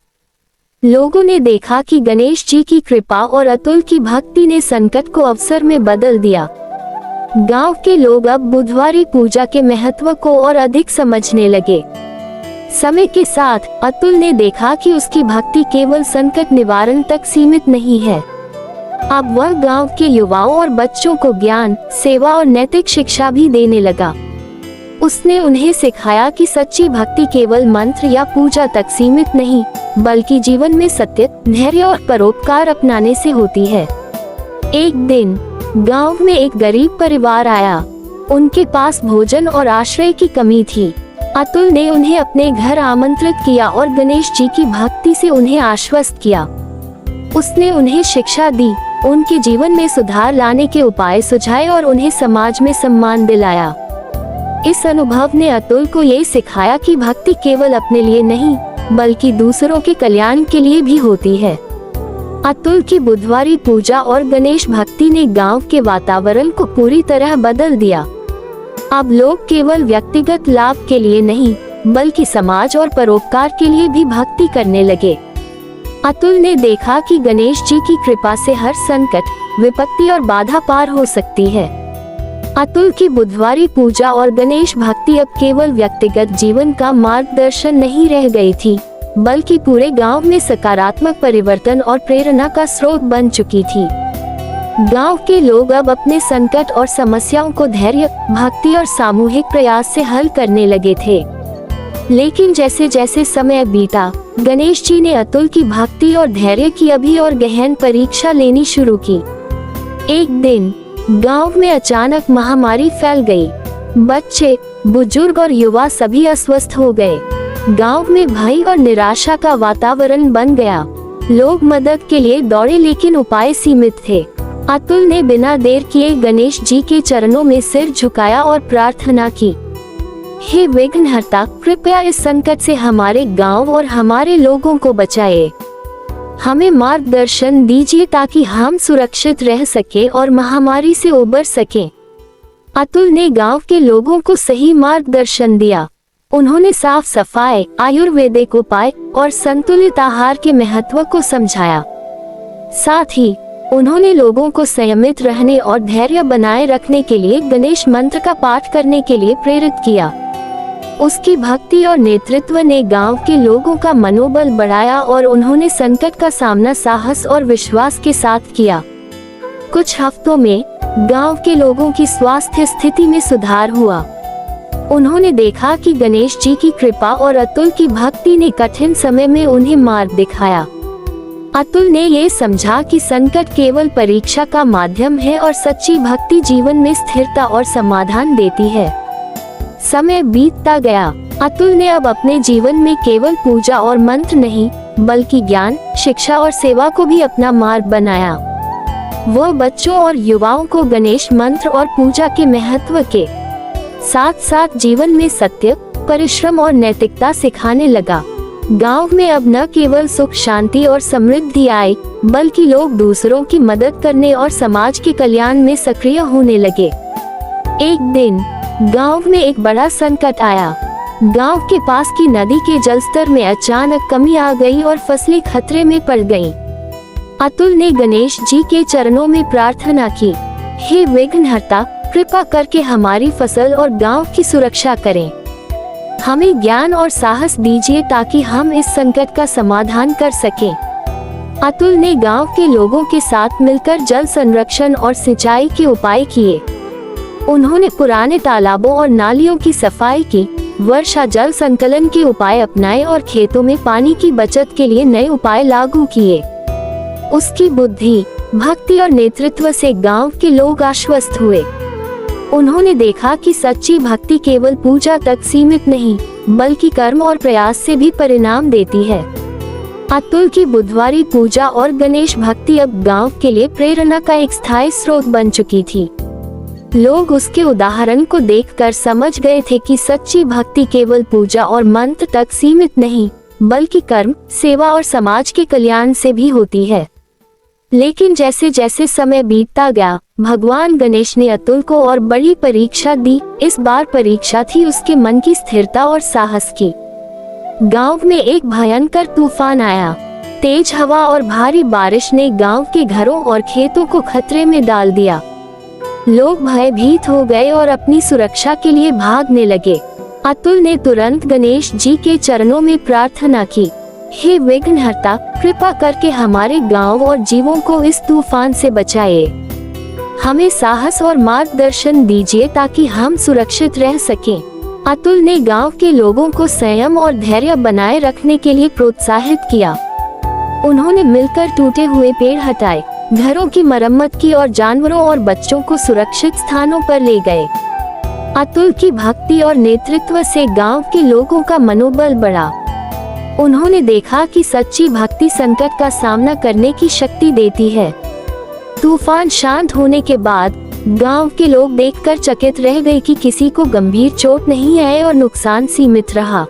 लोगों ने देखा कि गणेश जी की कृपा और अतुल की भक्ति ने संकट को अवसर में बदल दिया। गांव के लोग अब बुधवारी पूजा के महत्व को और अधिक समझने लगे। समय के साथ अतुल ने देखा कि उसकी भक्ति केवल संकट निवारण तक सीमित नहीं है। अब वह गांव के युवाओं और बच्चों को ज्ञान, सेवा और नैतिक शिक्षा भी देने लगा। उसने उन्हें सिखाया कि सच्ची भक्ति केवल मंत्र या पूजा तक सीमित नहीं, बल्कि जीवन में सत्य, धैर्य और परोपकार अपनाने से होती है। एक दिन गांव में एक गरीब परिवार आया। उनके पास भोजन और आश्रय की कमी थी। अतुल ने उन्हें अपने घर आमंत्रित किया और गणेश जी की भक्ति से उन्हें आश्वस्त किया। उसने उन्हें शिक्षा दी, उनके जीवन में सुधार लाने के उपाय सुझाए और उन्हें समाज में सम्मान दिलाया। इस अनुभव ने अतुल को ये सिखाया कि भक्ति केवल अपने लिए नहीं बल्कि दूसरों के कल्याण के लिए भी होती है। अतुल की बुधवारी पूजा और गणेश भक्ति ने गांव के वातावरण को पूरी तरह बदल दिया। अब लोग केवल व्यक्तिगत लाभ के लिए नहीं बल्कि समाज और परोपकार के लिए भी भक्ति करने लगे। अतुल ने देखा कि गणेश जी की कृपा से हर संकट, विपत्ति और बाधा पार हो सकती है। अतुल की बुधवारी पूजा और गणेश भक्ति अब केवल व्यक्तिगत जीवन का मार्गदर्शन नहीं रह गई थी बल्कि पूरे गांव में सकारात्मक परिवर्तन और प्रेरणा का स्रोत बन चुकी थी। गांव के लोग अब अपने संकट और समस्याओं को धैर्य, भक्ति और सामूहिक प्रयास से हल करने लगे थे। लेकिन जैसे जैसे समय बीता, गणेश जी ने अतुल की भक्ति और धैर्य की अभी और गहन परीक्षा लेनी शुरू की। एक दिन गांव में अचानक महामारी फैल गई। बच्चे, बुजुर्ग और युवा सभी अस्वस्थ हो गए। गांव में भय और निराशा का वातावरण बन गया। लोग मदद के लिए दौड़े लेकिन उपाय सीमित थे। अतुल ने बिना देर किए गणेश जी के चरणों में सिर झुकाया और प्रार्थना की, हे विघ्नहर्ता, कृपया इस संकट से हमारे गांव और हमारे लोगों को बचाए। हमें मार्गदर्शन दीजिए ताकि हम सुरक्षित रह सके और महामारी से उबर सकें। अतुल ने गांव के लोगों को सही मार्गदर्शन दिया। उन्होंने साफ सफाई, आयुर्वेदिक उपाय और संतुलित आहार के महत्व को समझाया। साथ ही उन्होंने लोगों को संयमित रहने और धैर्य बनाए रखने के लिए गणेश मंत्र का पाठ करने के लिए प्रेरित किया। उसकी भक्ति और नेतृत्व ने गांव के लोगों का मनोबल बढ़ाया और उन्होंने संकट का सामना साहस और विश्वास के साथ किया। कुछ हफ्तों में गांव के लोगों की स्वास्थ्य स्थिति में सुधार हुआ। उन्होंने देखा कि गणेश जी की कृपा और अतुल की भक्ति ने कठिन समय में उन्हें मार्ग दिखाया। अतुल ने ये समझा कि संकट केवल परीक्षा का माध्यम है और सच्ची भक्ति जीवन में स्थिरता और समाधान देती है। समय बीतता गया। अतुल ने अब अपने जीवन में केवल पूजा और मंत्र नहीं बल्कि ज्ञान, शिक्षा और सेवा को भी अपना मार्ग बनाया। वह बच्चों और युवाओं को गणेश मंत्र और पूजा के महत्व के साथ साथ जीवन में सत्य, परिश्रम और नैतिकता सिखाने लगा। गांव में अब न केवल सुख, शांति और समृद्धि आई बल्कि लोग दूसरों की मदद करने और समाज के कल्याण में सक्रिय होने लगे। एक दिन गांव में एक बड़ा संकट आया। गांव के पास की नदी के जलस्तर में अचानक कमी आ गई और फसलें खतरे में पड़ गईं। अतुल ने गणेश जी के चरणों में प्रार्थना की, हे विघ्नहर्ता, कृपा करके हमारी फसल और गांव की सुरक्षा करें। हमें ज्ञान और साहस दीजिए ताकि हम इस संकट का समाधान कर सकें। अतुल ने गांव के लोगों के साथ मिलकर जल संरक्षण और सिंचाई के उपाय किए। उन्होंने पुराने तालाबों और नालियों की सफाई की, वर्षा जल संकलन के उपाय अपनाए और खेतों में पानी की बचत के लिए नए उपाय लागू किए। उसकी बुद्धि, भक्ति और नेतृत्व से गांव के लोग आश्वस्त हुए। उन्होंने देखा कि सच्ची भक्ति केवल पूजा तक सीमित नहीं बल्कि कर्म और प्रयास से भी परिणाम देती है। अतुल की बुधवारी पूजा और गणेश भक्ति अब गांव के लिए प्रेरणा का एक स्थायी स्रोत बन चुकी थी। लोग उसके उदाहरण को देखकर समझ गए थे कि सच्ची भक्ति केवल पूजा और मंत्र तक सीमित नहीं बल्कि कर्म, सेवा और समाज के कल्याण से भी होती है। लेकिन जैसे जैसे समय बीतता गया, भगवान गणेश ने अतुल को और बड़ी परीक्षा दी। इस बार परीक्षा थी उसके मन की स्थिरता और साहस की। गांव में एक भयंकर तूफान आया। तेज हवा और भारी बारिश ने गांव के घरों और खेतों को खतरे में डाल दिया। लोग भयभीत हो गए और अपनी सुरक्षा के लिए भागने लगे। अतुल ने तुरंत गणेश जी के चरणों में प्रार्थना की, हे विघ्नहर्ता, कृपा करके हमारे गांव और जीवों को इस तूफान से बचाए। हमें साहस और मार्गदर्शन दीजिए ताकि हम सुरक्षित रह सकें। अतुल ने गांव के लोगों को संयम और धैर्य बनाए रखने के लिए प्रोत्साहित किया। उन्होंने मिलकर टूटे हुए पेड़ हटाए, घरों की मरम्मत की और जानवरों और बच्चों को सुरक्षित स्थानों पर ले गए। अतुल की भक्ति और नेतृत्व से गांव के लोगों का मनोबल बढ़ा। उन्होंने देखा कि सच्ची भक्ति संकट का सामना करने की शक्ति देती है। तूफान शांत होने के बाद गांव के लोग देखकर चकित रह गए कि किसी को गंभीर चोट नहीं आई और नुकसान सीमित रहा।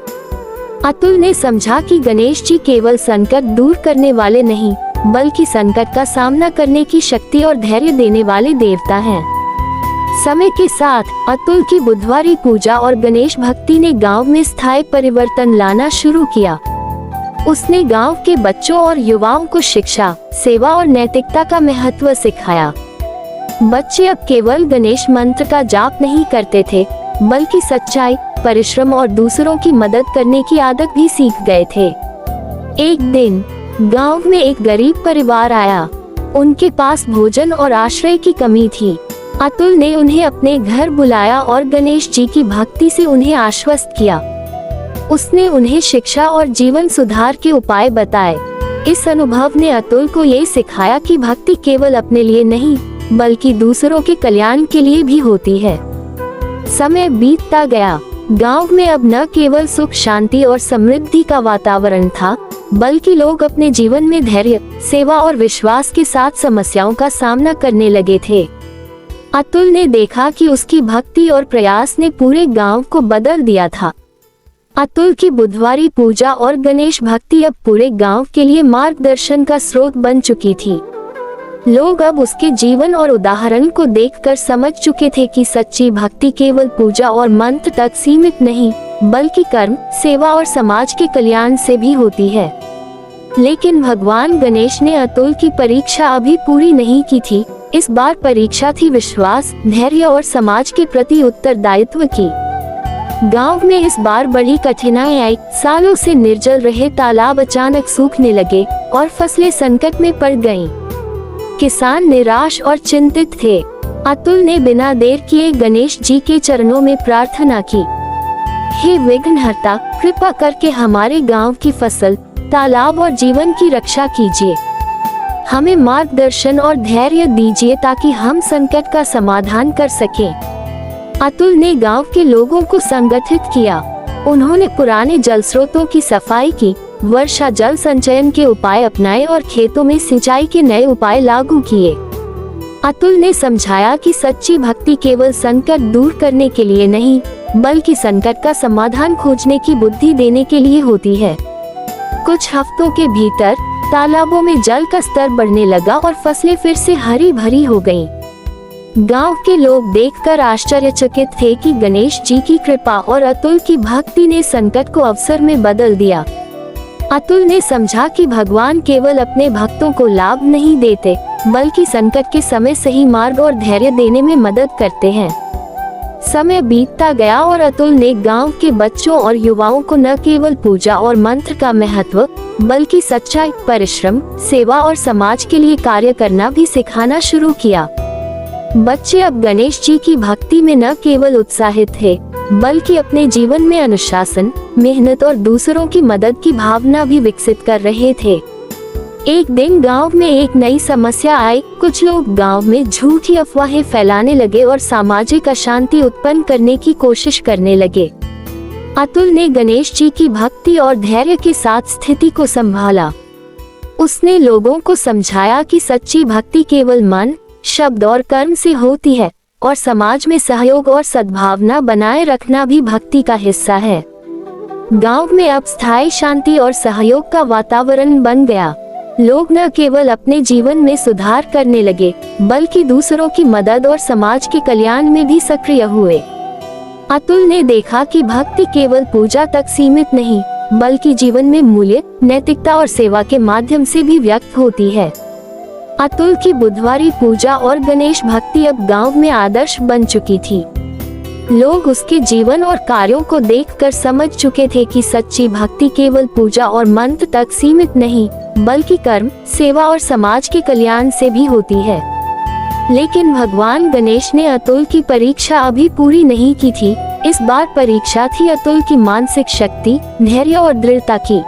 अतुल ने समझा कि गणेश जी केवल संकट दूर करने वाले नहीं, बल्कि संकट का सामना करने की शक्ति और धैर्य देने वाले देवता हैं। समय के साथ अतुल की बुधवारी पूजा और गणेश भक्ति ने गांव में स्थायी परिवर्तन लाना शुरू किया। उसने गांव के बच्चों और युवाओं को शिक्षा, सेवा और नैतिकता का महत्व सिखाया। बच्चे अब केवल गणेश मंत्र का जाप नहीं करते थे, बल्कि सच्चाई, परिश्रम और दूसरों की मदद करने की आदत भी सीख गए थे। एक दिन गांव में एक गरीब परिवार आया। उनके पास भोजन और आश्रय की कमी थी। अतुल ने उन्हें अपने घर बुलाया और गणेश जी की भक्ति से उन्हें आश्वस्त किया। उसने उन्हें शिक्षा और जीवन सुधार के उपाय बताए। इस अनुभव ने अतुल को ये सिखाया कि भक्ति केवल अपने लिए नहीं, बल्कि दूसरों के कल्याण के लिए भी होती है। समय बीतता गया। गांव में अब न केवल सुख, शांति और समृद्धि का वातावरण था, बल्कि लोग अपने जीवन में धैर्य, सेवा और विश्वास के साथ समस्याओं का सामना करने लगे थे। अतुल ने देखा कि उसकी भक्ति और प्रयास ने पूरे गांव को बदल दिया था। अतुल की बुधवारी पूजा और गणेश भक्ति अब पूरे गांव के लिए मार्गदर्शन का स्रोत बन चुकी थी। लोग अब उसके जीवन और उदाहरण को देखकर समझ चुके थे कि सच्ची भक्ति केवल पूजा और मंत्र तक सीमित नहीं, बल्कि कर्म, सेवा और समाज के कल्याण से भी होती है। लेकिन भगवान गणेश ने अतुल की परीक्षा अभी पूरी नहीं की थी। इस बार परीक्षा थी विश्वास, धैर्य और समाज के प्रति उत्तरदायित्व की। गांव में इस बार बड़ी कठिनाई आई। सालों से निर्जल रहे तालाब अचानक सूखने लगे और फसलें संकट में पड़ गईं। किसान निराश और चिंतित थे। अतुल ने बिना देर किए गणेश जी के चरणों में प्रार्थना की, हे विघ्नहर्ता, कृपा करके हमारे गांव की फसल, तालाब और जीवन की रक्षा कीजिए। हमें मार्गदर्शन और धैर्य दीजिए ताकि हम संकट का समाधान कर सकें। अतुल ने गांव के लोगों को संगठित किया। उन्होंने पुराने जल स्रोतों की सफाई की, वर्षा जल संचयन के उपाय अपनाए और खेतों में सिंचाई के नए उपाय लागू किए। अतुल ने समझाया कि सच्ची भक्ति केवल संकट दूर करने के लिए नहीं, बल्कि संकट का समाधान खोजने की बुद्धि देने के लिए होती है। कुछ हफ्तों के भीतर तालाबों में जल का स्तर बढ़ने लगा और फसलें फिर से हरी भरी हो गईं। गांव के लोग देखकर आश्चर्यचकित थे कि गणेश जी की कृपा और अतुल की भक्ति ने संकट को अवसर में बदल दिया। अतुल ने समझा कि भगवान केवल अपने भक्तों को लाभ नहीं देते, बल्कि संकट के समय सही मार्ग और धैर्य देने में मदद करते हैं। समय बीतता गया और अतुल ने गांव के बच्चों और युवाओं को न केवल पूजा और मंत्र का महत्व, बल्कि सच्चाई, परिश्रम, सेवा और समाज के लिए कार्य करना भी सिखाना शुरू किया। बच्चे अब गणेश जी की भक्ति में न केवल उत्साहित थे, बल्कि अपने जीवन में अनुशासन, मेहनत और दूसरों की मदद की भावना भी विकसित कर रहे थे। एक दिन गांव में एक नई समस्या आई। कुछ लोग गांव में झूठी अफवाहें फैलाने लगे और सामाजिक अशांति उत्पन्न करने की कोशिश करने लगे। अतुल ने गणेश जी की भक्ति और धैर्य के साथ स्थिति को संभाला। उसने लोगों को समझाया कि सच्ची भक्ति केवल मन, शब्द और कर्म से होती है और समाज में सहयोग और सद्भावना बनाए रखना भी भक्ति का हिस्सा है। गांव में अब स्थायी शांति और सहयोग का वातावरण बन गया। लोग न केवल अपने जीवन में सुधार करने लगे, बल्कि दूसरों की मदद और समाज के कल्याण में भी सक्रिय हुए। अतुल ने देखा कि भक्ति केवल पूजा तक सीमित नहीं, बल्कि जीवन में मूल्य, नैतिकता और सेवा के माध्यम से भी व्यक्त होती है। अतुल की बुधवारी पूजा और गणेश भक्ति अब गांव में आदर्श बन चुकी थी। लोग उसके जीवन और कार्यों को देखकर समझ चुके थे कि सच्ची भक्ति केवल पूजा और मंत्र तक सीमित नहीं, बल्कि कर्म, सेवा और समाज के कल्याण से भी होती है। लेकिन भगवान गणेश ने अतुल की परीक्षा अभी पूरी नहीं की थी। इस बार परीक्षा थी अतुल की मानसिक शक्ति, धैर्य और दृढ़ता की।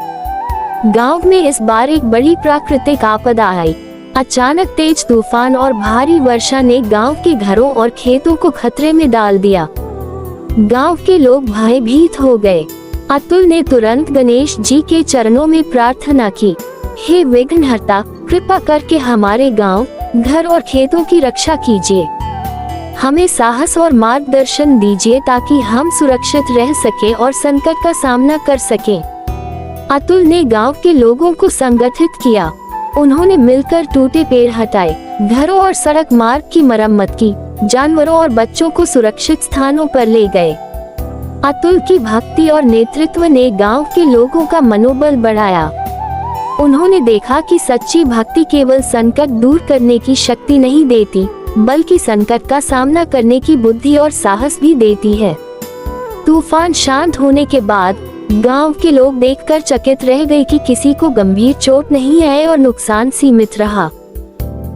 गांव में इस बार एक बड़ी प्राकृतिक आपदा आई। अचानक तेज तूफान और भारी वर्षा ने गांव के घरों और खेतों को खतरे में डाल दिया। गांव के लोग भयभीत हो गए। अतुल ने तुरंत गणेश जी के चरणों में प्रार्थना की, हे विघ्नहर्ता, कृपा करके हमारे गांव, घर और खेतों की रक्षा कीजिए। हमें साहस और मार्गदर्शन दीजिए ताकि हम सुरक्षित रह सकें और संकट का सामना कर सकें। अतुल ने गांव के लोगों को संगठित किया। उन्होंने मिलकर टूटे पेड़ हटाए, घरों और सड़क मार्ग की मरम्मत की, जानवरों और बच्चों को सुरक्षित स्थानों पर ले गए। अतुल की भक्ति और नेतृत्व ने गांव के लोगों का मनोबल बढ़ाया। उन्होंने देखा कि सच्ची भक्ति केवल संकट दूर करने की शक्ति नहीं देती, बल्कि संकट का सामना करने की बुद्धि और साहस भी देती है। तूफान शांत होने के बाद गांव के लोग देखकर चकित रह गए कि किसी को गंभीर चोट नहीं आई और नुकसान सीमित रहा।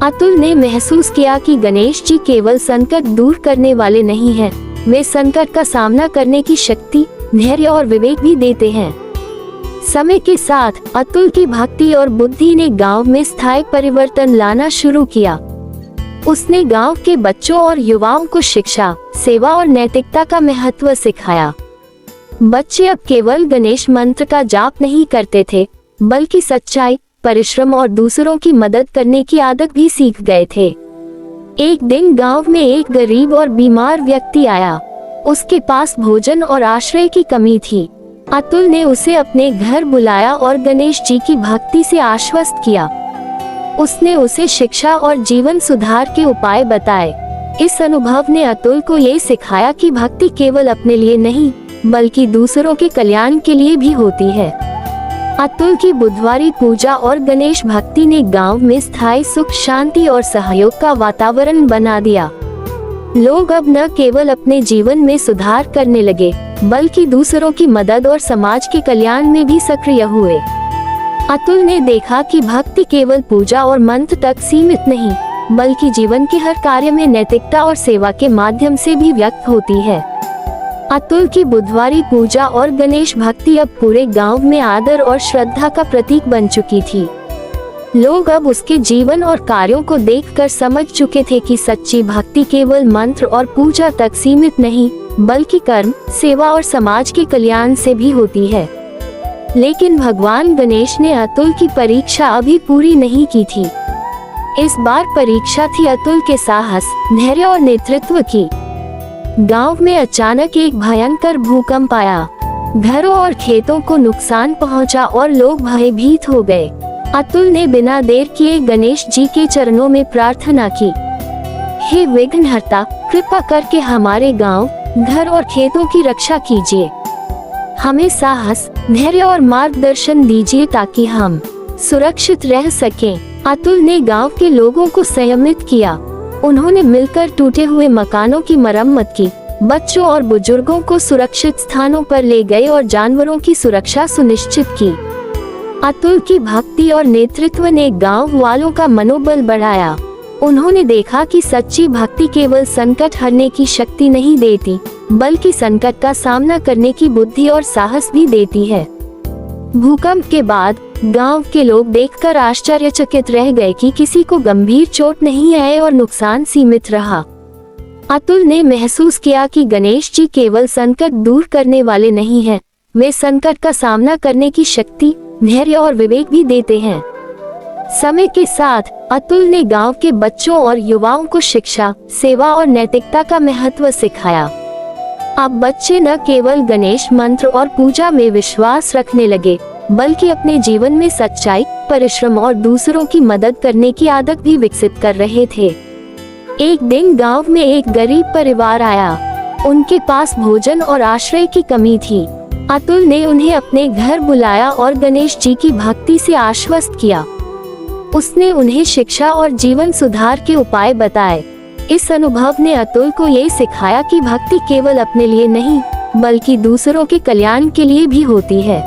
अतुल ने महसूस किया कि गणेश जी केवल संकट दूर करने वाले नहीं हैं, वे संकट का सामना करने की शक्ति, धैर्य और विवेक भी देते हैं। समय के साथ अतुल की भक्ति और बुद्धि ने गांव में स्थायी परिवर्तन लाना शुरू किया। उसने गांव के बच्चों और युवाओं को शिक्षा, सेवा और नैतिकता का महत्व सिखाया। बच्चे अब केवल गणेश मंत्र का जाप नहीं करते थे, बल्कि सच्चाई, परिश्रम और दूसरों की मदद करने की आदत भी सीख गए थे। एक दिन गांव में एक गरीब और बीमार व्यक्ति आया। उसके पास भोजन और आश्रय की कमी थी। अतुल ने उसे अपने घर बुलाया और गणेश जी की भक्ति से आश्वस्त किया। उसने उसे शिक्षा और जीवन सुधार के उपाय बताए। इस अनुभव ने अतुल को ये सिखाया कि भक्ति केवल अपने लिए नहीं, बल्कि दूसरों के कल्याण के लिए भी होती है। अतुल की बुधवारी पूजा और गणेश भक्ति ने गांव में स्थायी सुख, शांति और सहयोग का वातावरण बना दिया। लोग अब न केवल अपने जीवन में सुधार करने लगे, बल्कि दूसरों की मदद और समाज के कल्याण में भी सक्रिय हुए। अतुल ने देखा कि भक्ति केवल पूजा और मंत्र तक सीमित नहीं, बल्कि जीवन के हर कार्य में नैतिकता और सेवा के माध्यम से भी व्यक्त होती है। अतुल की बुधवारी पूजा और गणेश भक्ति अब पूरे गांव में आदर और श्रद्धा का प्रतीक बन चुकी थी। लोग अब उसके जीवन और कार्यों को देखकर समझ चुके थे कि सच्ची भक्ति केवल मंत्र और पूजा तक सीमित नहीं, बल्कि कर्म, सेवा और समाज के कल्याण से भी होती है। लेकिन भगवान गणेश ने अतुल की परीक्षा अभी पूरी नहीं की थी। इस बार परीक्षा थी अतुल के साहस, धैर्य और नेतृत्व की। गांव में अचानक एक भयंकर भूकंप आया। घरों और खेतों को नुकसान पहुंचा और लोग भयभीत हो गए। अतुल ने बिना देर किए गणेश जी के चरणों में प्रार्थना की, हे विघ्नहर्ता, कृपा करके हमारे गांव, घर और खेतों की रक्षा कीजिए। हमें साहस, धैर्य और मार्गदर्शन दीजिए ताकि हम सुरक्षित रह सकें। अतुल ने गांव के लोगों को संयमित किया। उन्होंने मिलकर टूटे हुए मकानों की मरम्मत की, बच्चों और बुजुर्गों को सुरक्षित स्थानों पर ले गए और जानवरों की सुरक्षा सुनिश्चित की। अतुल की भक्ति और नेतृत्व ने गांव वालों का मनोबल बढ़ाया। उन्होंने देखा कि सच्ची भक्ति केवल संकट हरने की शक्ति नहीं देती, बल्कि संकट का सामना करने की बुद्धि और साहस भी देती है। भूकंप के बाद गांव के लोग देखकर आश्चर्यचकित रह गए कि किसी को गंभीर चोट नहीं आई और नुकसान सीमित रहा। अतुल ने महसूस किया कि गणेश जी केवल संकट दूर करने वाले नहीं हैं, वे संकट का सामना करने की शक्ति, धैर्य और विवेक भी देते हैं। समय के साथ अतुल ने गांव के बच्चों और युवाओं को शिक्षा, सेवा और नैतिकता का महत्व सिखाया। अब बच्चे न केवल गणेश मंत्र और पूजा में विश्वास रखने लगे, बल्कि अपने जीवन में सच्चाई, परिश्रम और दूसरों की मदद करने की आदत भी विकसित कर रहे थे। एक दिन गांव में एक गरीब परिवार आया। उनके पास भोजन और आश्रय की कमी थी। अतुल ने उन्हें अपने घर बुलाया और गणेश जी की भक्ति से आश्वस्त किया। उसने उन्हें शिक्षा और जीवन सुधार के उपाय बताए। इस अनुभव ने अतुल को ये सिखाया कि भक्ति केवल अपने लिए नहीं, बल्कि दूसरों के कल्याण के लिए भी होती है।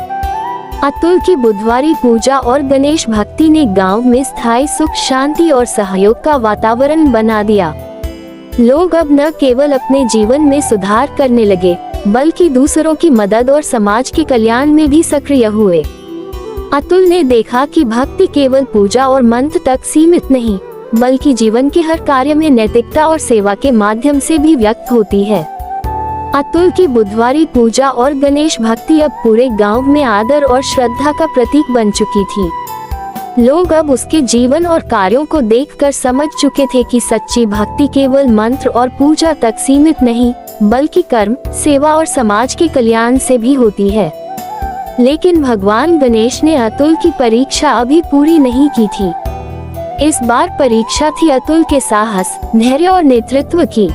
अतुल की बुधवारी पूजा और गणेश भक्ति ने गांव में स्थायी सुख, शांति और सहयोग का वातावरण बना दिया। लोग अब न केवल अपने जीवन में सुधार करने लगे, बल्कि दूसरों की मदद और समाज के कल्याण में भी सक्रिय हुए। अतुल ने देखा कि भक्ति केवल पूजा और मंत्र तक सीमित नहीं, बल्कि जीवन के हर कार्य में नैतिकता और सेवा के माध्यम से भी व्यक्त होती है। अतुल की बुधवारी पूजा और गणेश भक्ति अब पूरे गांव में आदर और श्रद्धा का प्रतीक बन चुकी थी। लोग अब उसके जीवन और कार्यों को देखकर समझ चुके थे कि सच्ची भक्ति केवल मंत्र और पूजा तक सीमित नहीं, बल्कि कर्म, सेवा और समाज के कल्याण से भी होती है। लेकिन भगवान गणेश ने अतुल की परीक्षा अभी पूरी नहीं की थी। इस बार परीक्षा थी अतुल के साहस, धैर्य और नेतृत्व की।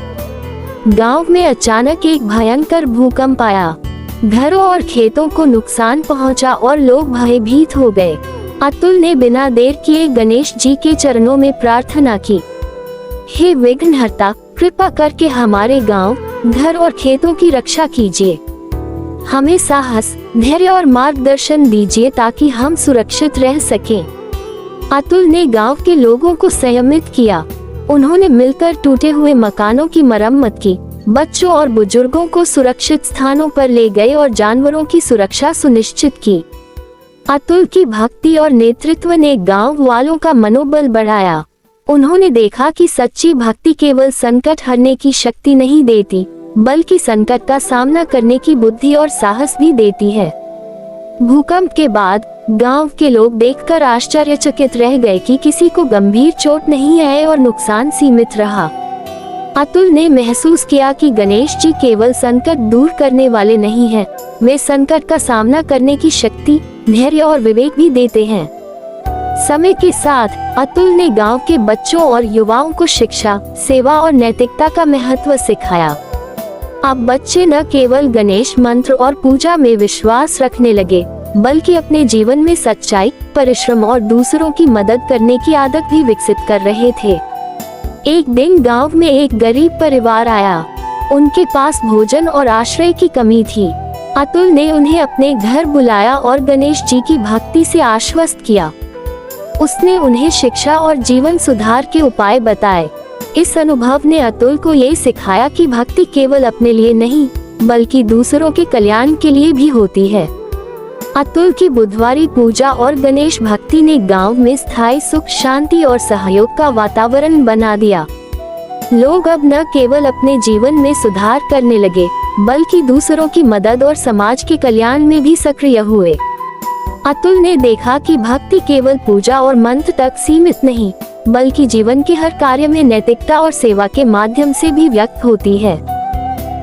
गांव में अचानक एक भयंकर भूकंप आया। घरों और खेतों को नुकसान पहुंचा और लोग भयभीत हो गए। अतुल ने बिना देर किए गणेश जी के चरणों में प्रार्थना की, हे विघ्नहर्ता, कृपा करके हमारे गांव, घर और खेतों की रक्षा कीजिए। हमें साहस, धैर्य और मार्गदर्शन दीजिए ताकि हम सुरक्षित रह सकें। अतुल ने गांव के लोगों को संयमित किया। उन्होंने मिलकर टूटे हुए मकानों की मरम्मत की, बच्चों और बुजुर्गों को सुरक्षित स्थानों पर ले गए और जानवरों की सुरक्षा सुनिश्चित की। अतुल की भक्ति और नेतृत्व ने गांव वालों का मनोबल बढ़ाया। उन्होंने देखा कि सच्ची भक्ति केवल संकट हरने की शक्ति नहीं देती, बल्कि संकट का सामना करने की बुद्धि और साहस भी देती है। भूकंप के बाद गांव के लोग देखकर आश्चर्यचकित रह गए कि किसी को गंभीर चोट नहीं आई और नुकसान सीमित रहा। अतुल ने महसूस किया कि गणेश जी केवल संकट दूर करने वाले नहीं हैं, वे संकट का सामना करने की शक्ति, धैर्य और विवेक भी देते हैं। समय के साथ अतुल ने गांव के बच्चों और युवाओं को शिक्षा, सेवा और नैतिकता का महत्व सिखाया। अब बच्चे न केवल गणेश मंत्र और पूजा में विश्वास रखने लगे, बल्कि अपने जीवन में सच्चाई, परिश्रम और दूसरों की मदद करने की आदत भी विकसित कर रहे थे। एक दिन गांव में एक गरीब परिवार आया। उनके पास भोजन और आश्रय की कमी थी। अतुल ने उन्हें अपने घर बुलाया और गणेश जी की भक्ति से आश्वस्त किया। उसने उन्हें शिक्षा और जीवन सुधार के उपाय बताए। इस अनुभव ने अतुल को ये सिखाया कि भक्ति केवल अपने लिए नहीं, बल्कि दूसरों के कल्याण के लिए भी होती है। अतुल की बुधवारी पूजा और गणेश भक्ति ने गांव में स्थायी सुख, शांति और सहयोग का वातावरण बना दिया। लोग अब न केवल अपने जीवन में सुधार करने लगे, बल्कि दूसरों की मदद और समाज के कल्याण में भी सक्रिय हुए। अतुल ने देखा कि भक्ति केवल पूजा और मंत्र तक सीमित नहीं, बल्कि जीवन के हर कार्य में नैतिकता और सेवा के माध्यम से भी व्यक्त होती है।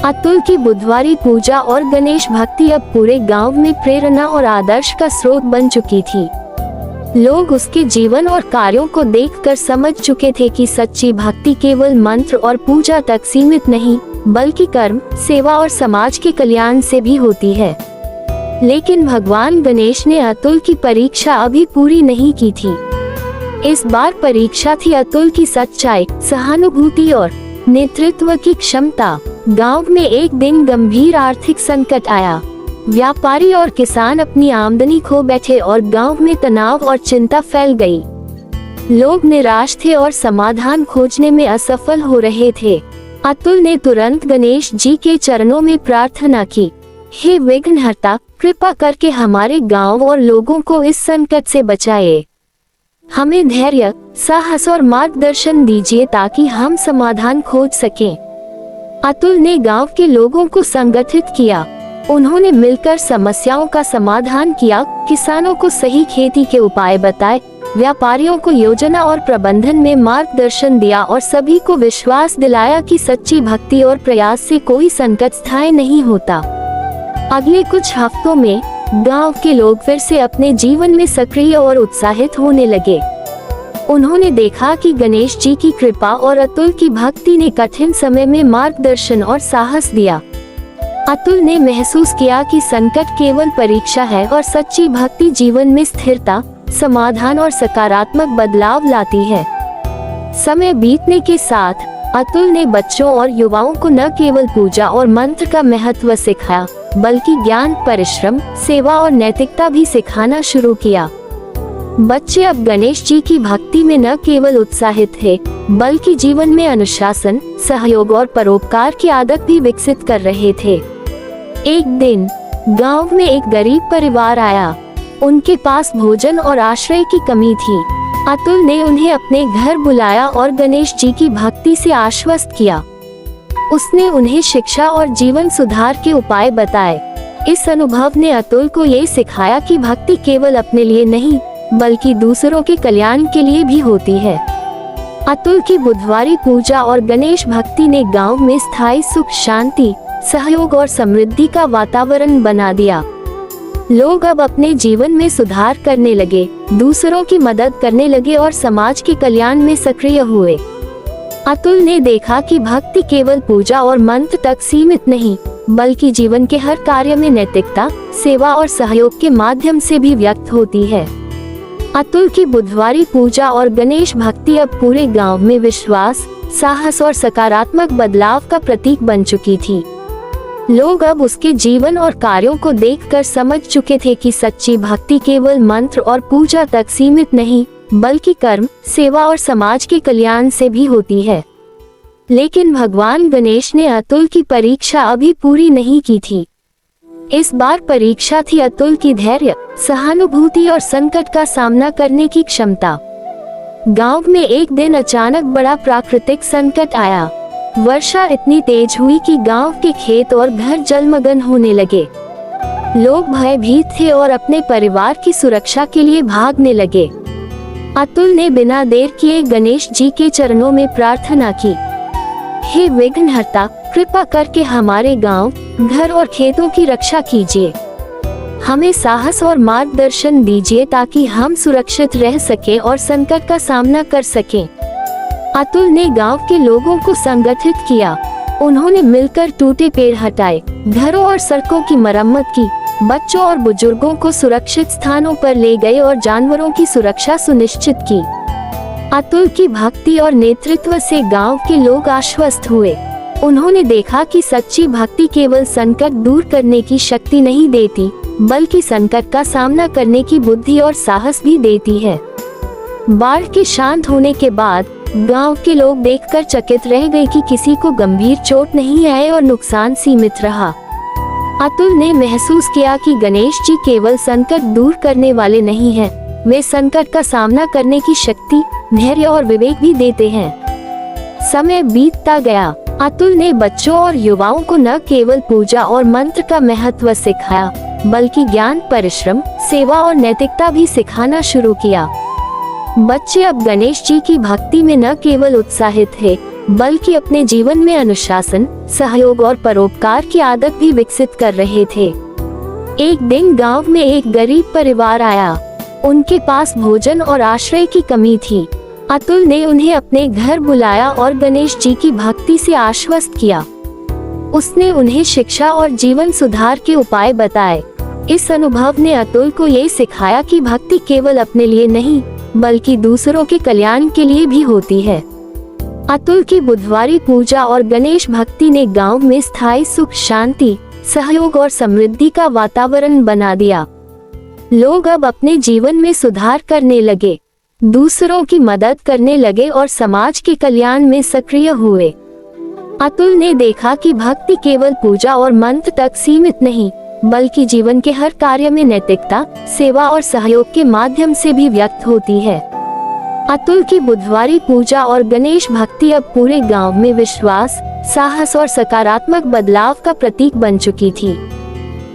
अतुल की बुधवारी पूजा और गणेश भक्ति अब पूरे गांव में प्रेरणा और आदर्श का स्रोत बन चुकी थी। लोग उसके जीवन और कार्यों को देखकर समझ चुके थे कि सच्ची भक्ति केवल मंत्र और पूजा तक सीमित नहीं, बल्कि कर्म, सेवा और समाज के कल्याण से भी होती है। लेकिन भगवान गणेश ने अतुल की परीक्षा अभी पूरी नहीं की थी। इस बार परीक्षा थी अतुल की सच्चाई, सहानुभूति और नेतृत्व की क्षमता। गांव में एक दिन गंभीर आर्थिक संकट आया। व्यापारी और किसान अपनी आमदनी खो बैठे और गांव में तनाव और चिंता फैल गई। लोग निराश थे और समाधान खोजने में असफल हो रहे थे। अतुल ने तुरंत गणेश जी के चरणों में प्रार्थना की, हे विघ्नहर्ता, कृपा करके हमारे गांव और लोगों को इस संकट से बचाए। हमें धैर्य, साहस और मार्गदर्शन दीजिए ताकि हम समाधान खोज सकें। अतुल ने गांव के लोगों को संगठित किया। उन्होंने मिलकर समस्याओं का समाधान किया, किसानों को सही खेती के उपाय बताए, व्यापारियों को योजना और प्रबंधन में मार्गदर्शन दिया और सभी को विश्वास दिलाया कि सच्ची भक्ति और प्रयास से कोई संकट स्थायी नहीं होता। अगले कुछ हफ्तों में गांव के लोग फिर से अपने जीवन में सक्रिय और उत्साहित होने लगे। उन्होंने देखा कि गणेश जी की कृपा और अतुल की भक्ति ने कठिन समय में मार्गदर्शन और साहस दिया। अतुल ने महसूस किया कि संकट केवल परीक्षा है और सच्ची भक्ति जीवन में स्थिरता, समाधान और सकारात्मक बदलाव लाती है। समय बीतने के साथ अतुल ने बच्चों और युवाओं को न केवल पूजा और मंत्र का महत्व सिखाया, बल्कि ज्ञान, परिश्रम, सेवा और नैतिकता भी सिखाना शुरू किया। बच्चे अब गणेश जी की भक्ति में न केवल उत्साहित थे, बल्कि जीवन में अनुशासन, सहयोग और परोपकार की आदत भी विकसित कर रहे थे। एक दिन गांव में एक गरीब परिवार आया। उनके पास भोजन और आश्रय की कमी थी। अतुल ने उन्हें अपने घर बुलाया और गणेश जी की भक्ति से आश्वस्त किया। उसने उन्हें शिक्षा और जीवन सुधार के उपाय बताए। इस अनुभव ने अतुल को ये सिखाया कि भक्ति केवल अपने लिए नहीं, बल्कि दूसरों के कल्याण के लिए भी होती है। अतुल की बुधवारी पूजा और गणेश भक्ति ने गांव में स्थायी सुख, शांति, सहयोग और समृद्धि का वातावरण बना दिया। लोग अब अपने जीवन में सुधार करने लगे, दूसरों की मदद करने लगे और समाज के कल्याण में सक्रिय हुए। अतुल ने देखा कि भक्ति केवल पूजा और मंत्र तक सीमित नहीं, बल्कि जीवन के हर कार्य में नैतिकता, सेवा और सहयोग के माध्यम से भी व्यक्त होती है। अतुल की बुधवारी पूजा और गणेश भक्ति अब पूरे गांव में विश्वास, साहस और सकारात्मक बदलाव का प्रतीक बन चुकी थी। लोग अब उसके जीवन और कार्यों को देखकर समझ चुके थे कि सच्ची भक्ति केवल मंत्र और पूजा तक सीमित नहीं, बल्कि कर्म, सेवा और समाज के कल्याण से भी होती है। लेकिन भगवान गणेश ने अतुल की परीक्षा अभी पूरी नहीं की थी। इस बार परीक्षा थी अतुल की धैर्य, सहानुभूति और संकट का सामना करने की क्षमता। गांव में एक दिन अचानक बड़ा प्राकृतिक संकट आया। वर्षा इतनी तेज हुई कि गांव के खेत और घर जलमग्न होने लगे। लोग भयभीत थे और अपने परिवार की सुरक्षा के लिए भागने लगे। अतुल ने बिना देर किए गणेश जी के चरणों में प्रार्थना की, हे विघ्नहर्ता, कृपा करके हमारे गांव, घर और खेतों की रक्षा कीजिए। हमें साहस और मार्गदर्शन दीजिए ताकि हम सुरक्षित रह सकें और संकट का सामना कर सकें। अतुल ने गांव के लोगों को संगठित किया। उन्होंने मिलकर टूटे पेड़ हटाए, घरों और सड़कों की मरम्मत की, बच्चों और बुजुर्गों को सुरक्षित स्थानों पर ले गए और जानवरों की सुरक्षा सुनिश्चित की। अतुल की भक्ति और नेतृत्व से गांव के लोग आश्वस्त हुए। उन्होंने देखा कि सच्ची भक्ति केवल संकट दूर करने की शक्ति नहीं देती, बल्कि संकट का सामना करने की बुद्धि और साहस भी देती है। बाढ़ के शांत होने के बाद गांव के लोग देखकर चकित रह गए कि किसी को गंभीर चोट नहीं आई और नुकसान सीमित रहा। अतुल ने महसूस किया कि गणेश जी केवल संकट दूर करने वाले नहीं हैं, वे संकट का सामना करने की शक्ति, धैर्य और विवेक भी देते हैं। समय बीतता गया। अतुल ने बच्चों और युवाओं को न केवल पूजा और मंत्र का महत्व सिखाया, बल्कि ज्ञान, परिश्रम, सेवा और नैतिकता भी सिखाना शुरू किया। बच्चे अब गणेश जी की भक्ति में न केवल उत्साहित थे, बल्कि अपने जीवन में अनुशासन, सहयोग और परोपकार की आदत भी विकसित कर रहे थे। एक दिन गांव में एक गरीब परिवार आया। उनके पास भोजन और आश्रय की कमी थी। अतुल ने उन्हें अपने घर बुलाया और गणेश जी की भक्ति से आश्वस्त किया। उसने उन्हें शिक्षा और जीवन सुधार के उपाय बताए। इस अनुभव ने अतुल को ये सिखाया कि भक्ति केवल अपने लिए नहीं, बल्कि दूसरों के कल्याण के लिए भी होती है। अतुल की बुधवारी पूजा और गणेश भक्ति ने गांव में स्थायी सुख, शांति, सहयोग और समृद्धि का वातावरण बना दिया। लोग अब अपने जीवन में सुधार करने लगे, दूसरों की मदद करने लगे और समाज के कल्याण में सक्रिय हुए। अतुल ने देखा कि भक्ति केवल पूजा और मंत्र तक सीमित नहीं, बल्कि जीवन के हर कार्य में नैतिकता, सेवा और सहयोग के माध्यम से भी व्यक्त होती है। अतुल की बुधवारी पूजा और गणेश भक्ति अब पूरे गांव में विश्वास, साहस और सकारात्मक बदलाव का प्रतीक बन चुकी थी।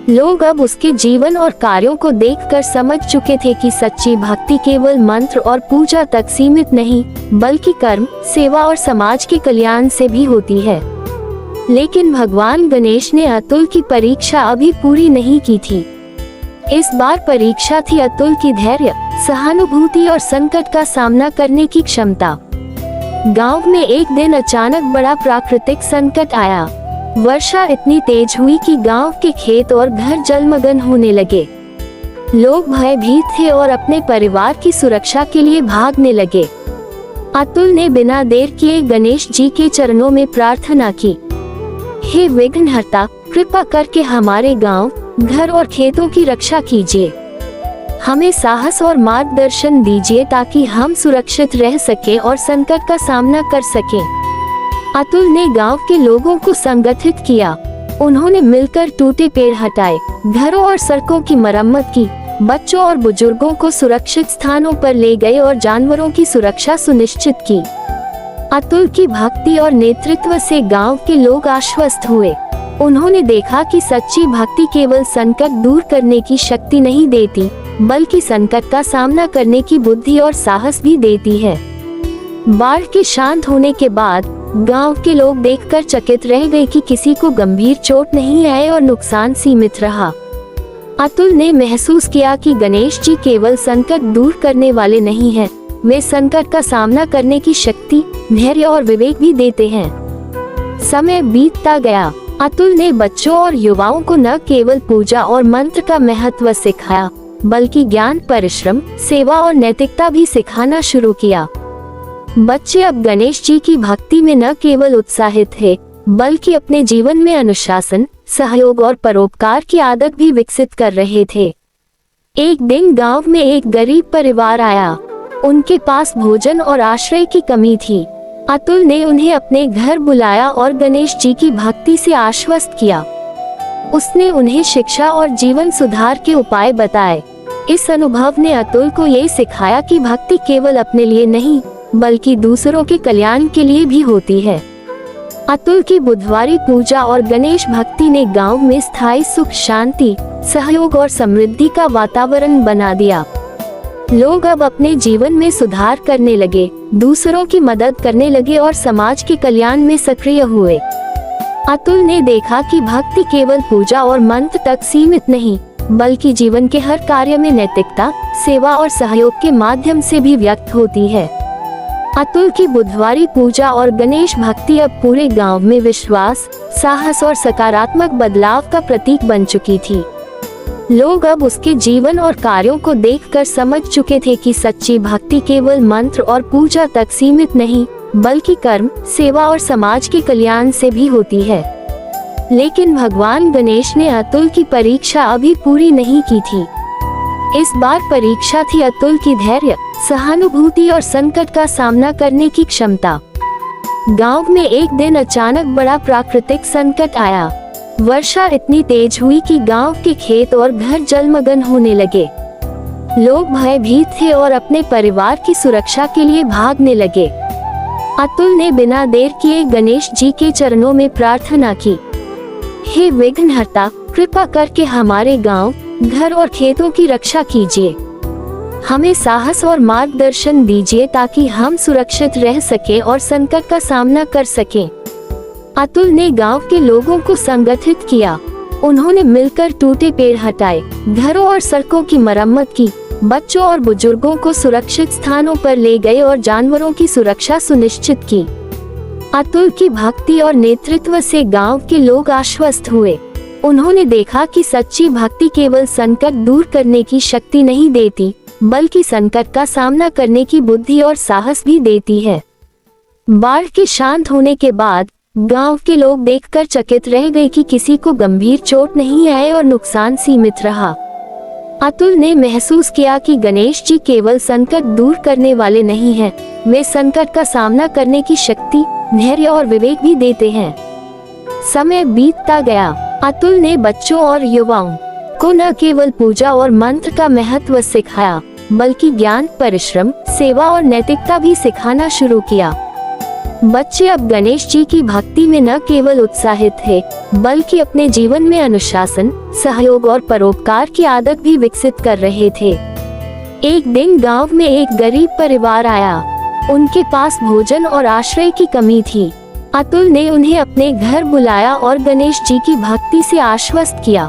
लोग अब उसके जीवन और कार्यों को देखकर समझ चुके थे कि सच्ची भक्ति केवल मंत्र और पूजा तक सीमित नहीं, बल्कि कर्म, सेवा और समाज के कल्याण से भी होती है। लेकिन भगवान गणेश ने अतुल की परीक्षा अभी पूरी नहीं की थी। इस बार परीक्षा थी अतुल की धैर्य, सहानुभूति और संकट का सामना करने की क्षमता। गांव में एक दिन अचानक बड़ा प्राकृतिक संकट आया। वर्षा इतनी तेज हुई कि गांव के खेत और घर जलमग्न होने लगे। लोग भयभीत थे और अपने परिवार की सुरक्षा के लिए भागने लगे। अतुल ने बिना देर किए गणेश जी के चरणों में प्रार्थना की, हे विघ्नहर्ता, कृपा करके हमारे गांव, घर और खेतों की रक्षा कीजिए। हमें साहस और मार्गदर्शन दीजिए ताकि हम सुरक्षित रह सकें और संकट का सामना कर सकें। अतुल ने गांव के लोगों को संगठित किया। उन्होंने मिलकर टूटे पेड़ हटाए, घरों और सड़कों की मरम्मत की, बच्चों और बुजुर्गों को सुरक्षित स्थानों पर ले गए और जानवरों की सुरक्षा सुनिश्चित की। अतुल की भक्ति और नेतृत्व से गांव के लोग आश्वस्त हुए। उन्होंने देखा कि सच्ची भक्ति केवल संकट दूर करने की शक्ति नहीं देती, बल्कि संकट का सामना करने की बुद्धि और साहस भी देती है। बाढ़ के शांत होने के बाद गांव के लोग देखकर चकित रह गए कि किसी को गंभीर चोट नहीं आई और नुकसान सीमित रहा। अतुल ने महसूस किया कि गणेश जी केवल संकट दूर करने वाले नहीं हैं, वे संकट का सामना करने की शक्ति, धैर्य और विवेक भी देते हैं। समय बीतता गया। अतुल ने बच्चों और युवाओं को न केवल पूजा और मंत्र का महत्व सिखाया, बल्कि ज्ञान, परिश्रम, सेवा और नैतिकता भी सिखाना शुरू किया। बच्चे अब गणेश जी की भक्ति में न केवल उत्साहित थे, बल्कि अपने जीवन में अनुशासन, सहयोग और परोपकार की आदत भी विकसित कर रहे थे। एक दिन गांव में एक गरीब परिवार आया। उनके पास भोजन और आश्रय की कमी थी। अतुल ने उन्हें अपने घर बुलाया और गणेश जी की भक्ति से आश्वस्त किया। उसने उन्हें शिक्षा और जीवन सुधार के उपाय बताए। इस अनुभव ने अतुल को ये सिखाया कि भक्ति केवल अपने लिए नहीं, बल्कि दूसरों के कल्याण के लिए भी होती है। अतुल की बुधवारी पूजा और गणेश भक्ति ने गांव में स्थायी सुख, शांति, सहयोग और समृद्धि का वातावरण बना दिया। लोग अब अपने जीवन में सुधार करने लगे, दूसरों की मदद करने लगे और समाज के कल्याण में सक्रिय हुए। अतुल ने देखा कि भक्ति केवल पूजा और मंत्र तक सीमित नहीं, बल्कि जीवन के हर कार्य में नैतिकता, सेवा और सहयोग के माध्यम से भी व्यक्त होती है। अतुल की बुधवारी पूजा और गणेश भक्ति अब पूरे गांव में विश्वास, साहस और सकारात्मक बदलाव का प्रतीक बन चुकी थी। लोग अब उसके जीवन और कार्यों को देखकर समझ चुके थे कि सच्ची भक्ति केवल मंत्र और पूजा तक सीमित नहीं, बल्कि कर्म, सेवा और समाज के कल्याण से भी होती है। लेकिन भगवान गणेश ने अतुल की परीक्षा अभी पूरी नहीं की थी। इस बार परीक्षा थी अतुल की धैर्य, सहानुभूति और संकट का सामना करने की क्षमता। गांव में एक दिन अचानक बड़ा प्राकृतिक संकट आया। वर्षा इतनी तेज हुई कि गांव के खेत और घर जलमग्न होने लगे। लोग भयभीत थे और अपने परिवार की सुरक्षा के लिए भागने लगे। अतुल ने बिना देर किए गणेश जी के चरणों में प्रार्थना की, हे विघ्नहर्ता, कृपा करके हमारे गांव, घर और खेतों की रक्षा कीजिए। हमें साहस और मार्गदर्शन दीजिए ताकि हम सुरक्षित रह सकें और संकट का सामना कर सकें। अतुल ने गांव के लोगों को संगठित किया। उन्होंने मिलकर टूटे पेड़ हटाए, घरों और सड़कों की मरम्मत की, बच्चों और बुजुर्गों को सुरक्षित स्थानों पर ले गए और जानवरों की सुरक्षा सुनिश्चित की। अतुल की भक्ति और नेतृत्व से गांव के लोग आश्वस्त हुए। उन्होंने देखा कि सच्ची भक्ति केवल संकट दूर करने की शक्ति नहीं देती, बल्कि संकट का सामना करने की बुद्धि और साहस भी देती है। बाढ़ के शांत होने के बाद गांव के लोग देखकर चकित रह गए कि किसी को गंभीर चोट नहीं आई और नुकसान सीमित रहा। अतुल ने महसूस किया कि गणेश जी केवल संकट दूर करने वाले नहीं हैं, वे संकट का सामना करने की शक्ति, धैर्य और विवेक भी देते हैं। समय बीतता गया। अतुल ने बच्चों और युवाओं को न केवल पूजा और मंत्र का महत्व सिखाया, बल्कि ज्ञान, परिश्रम, सेवा और नैतिकता भी सिखाना शुरू किया। बच्चे अब गणेश जी की भक्ति में न केवल उत्साहित थे, बल्कि अपने जीवन में अनुशासन, सहयोग और परोपकार की आदत भी विकसित कर रहे थे। एक दिन गांव में एक गरीब परिवार आया। उनके पास भोजन और आश्रय की कमी थी। अतुल ने उन्हें अपने घर बुलाया और गणेश जी की भक्ति से आश्वस्त किया।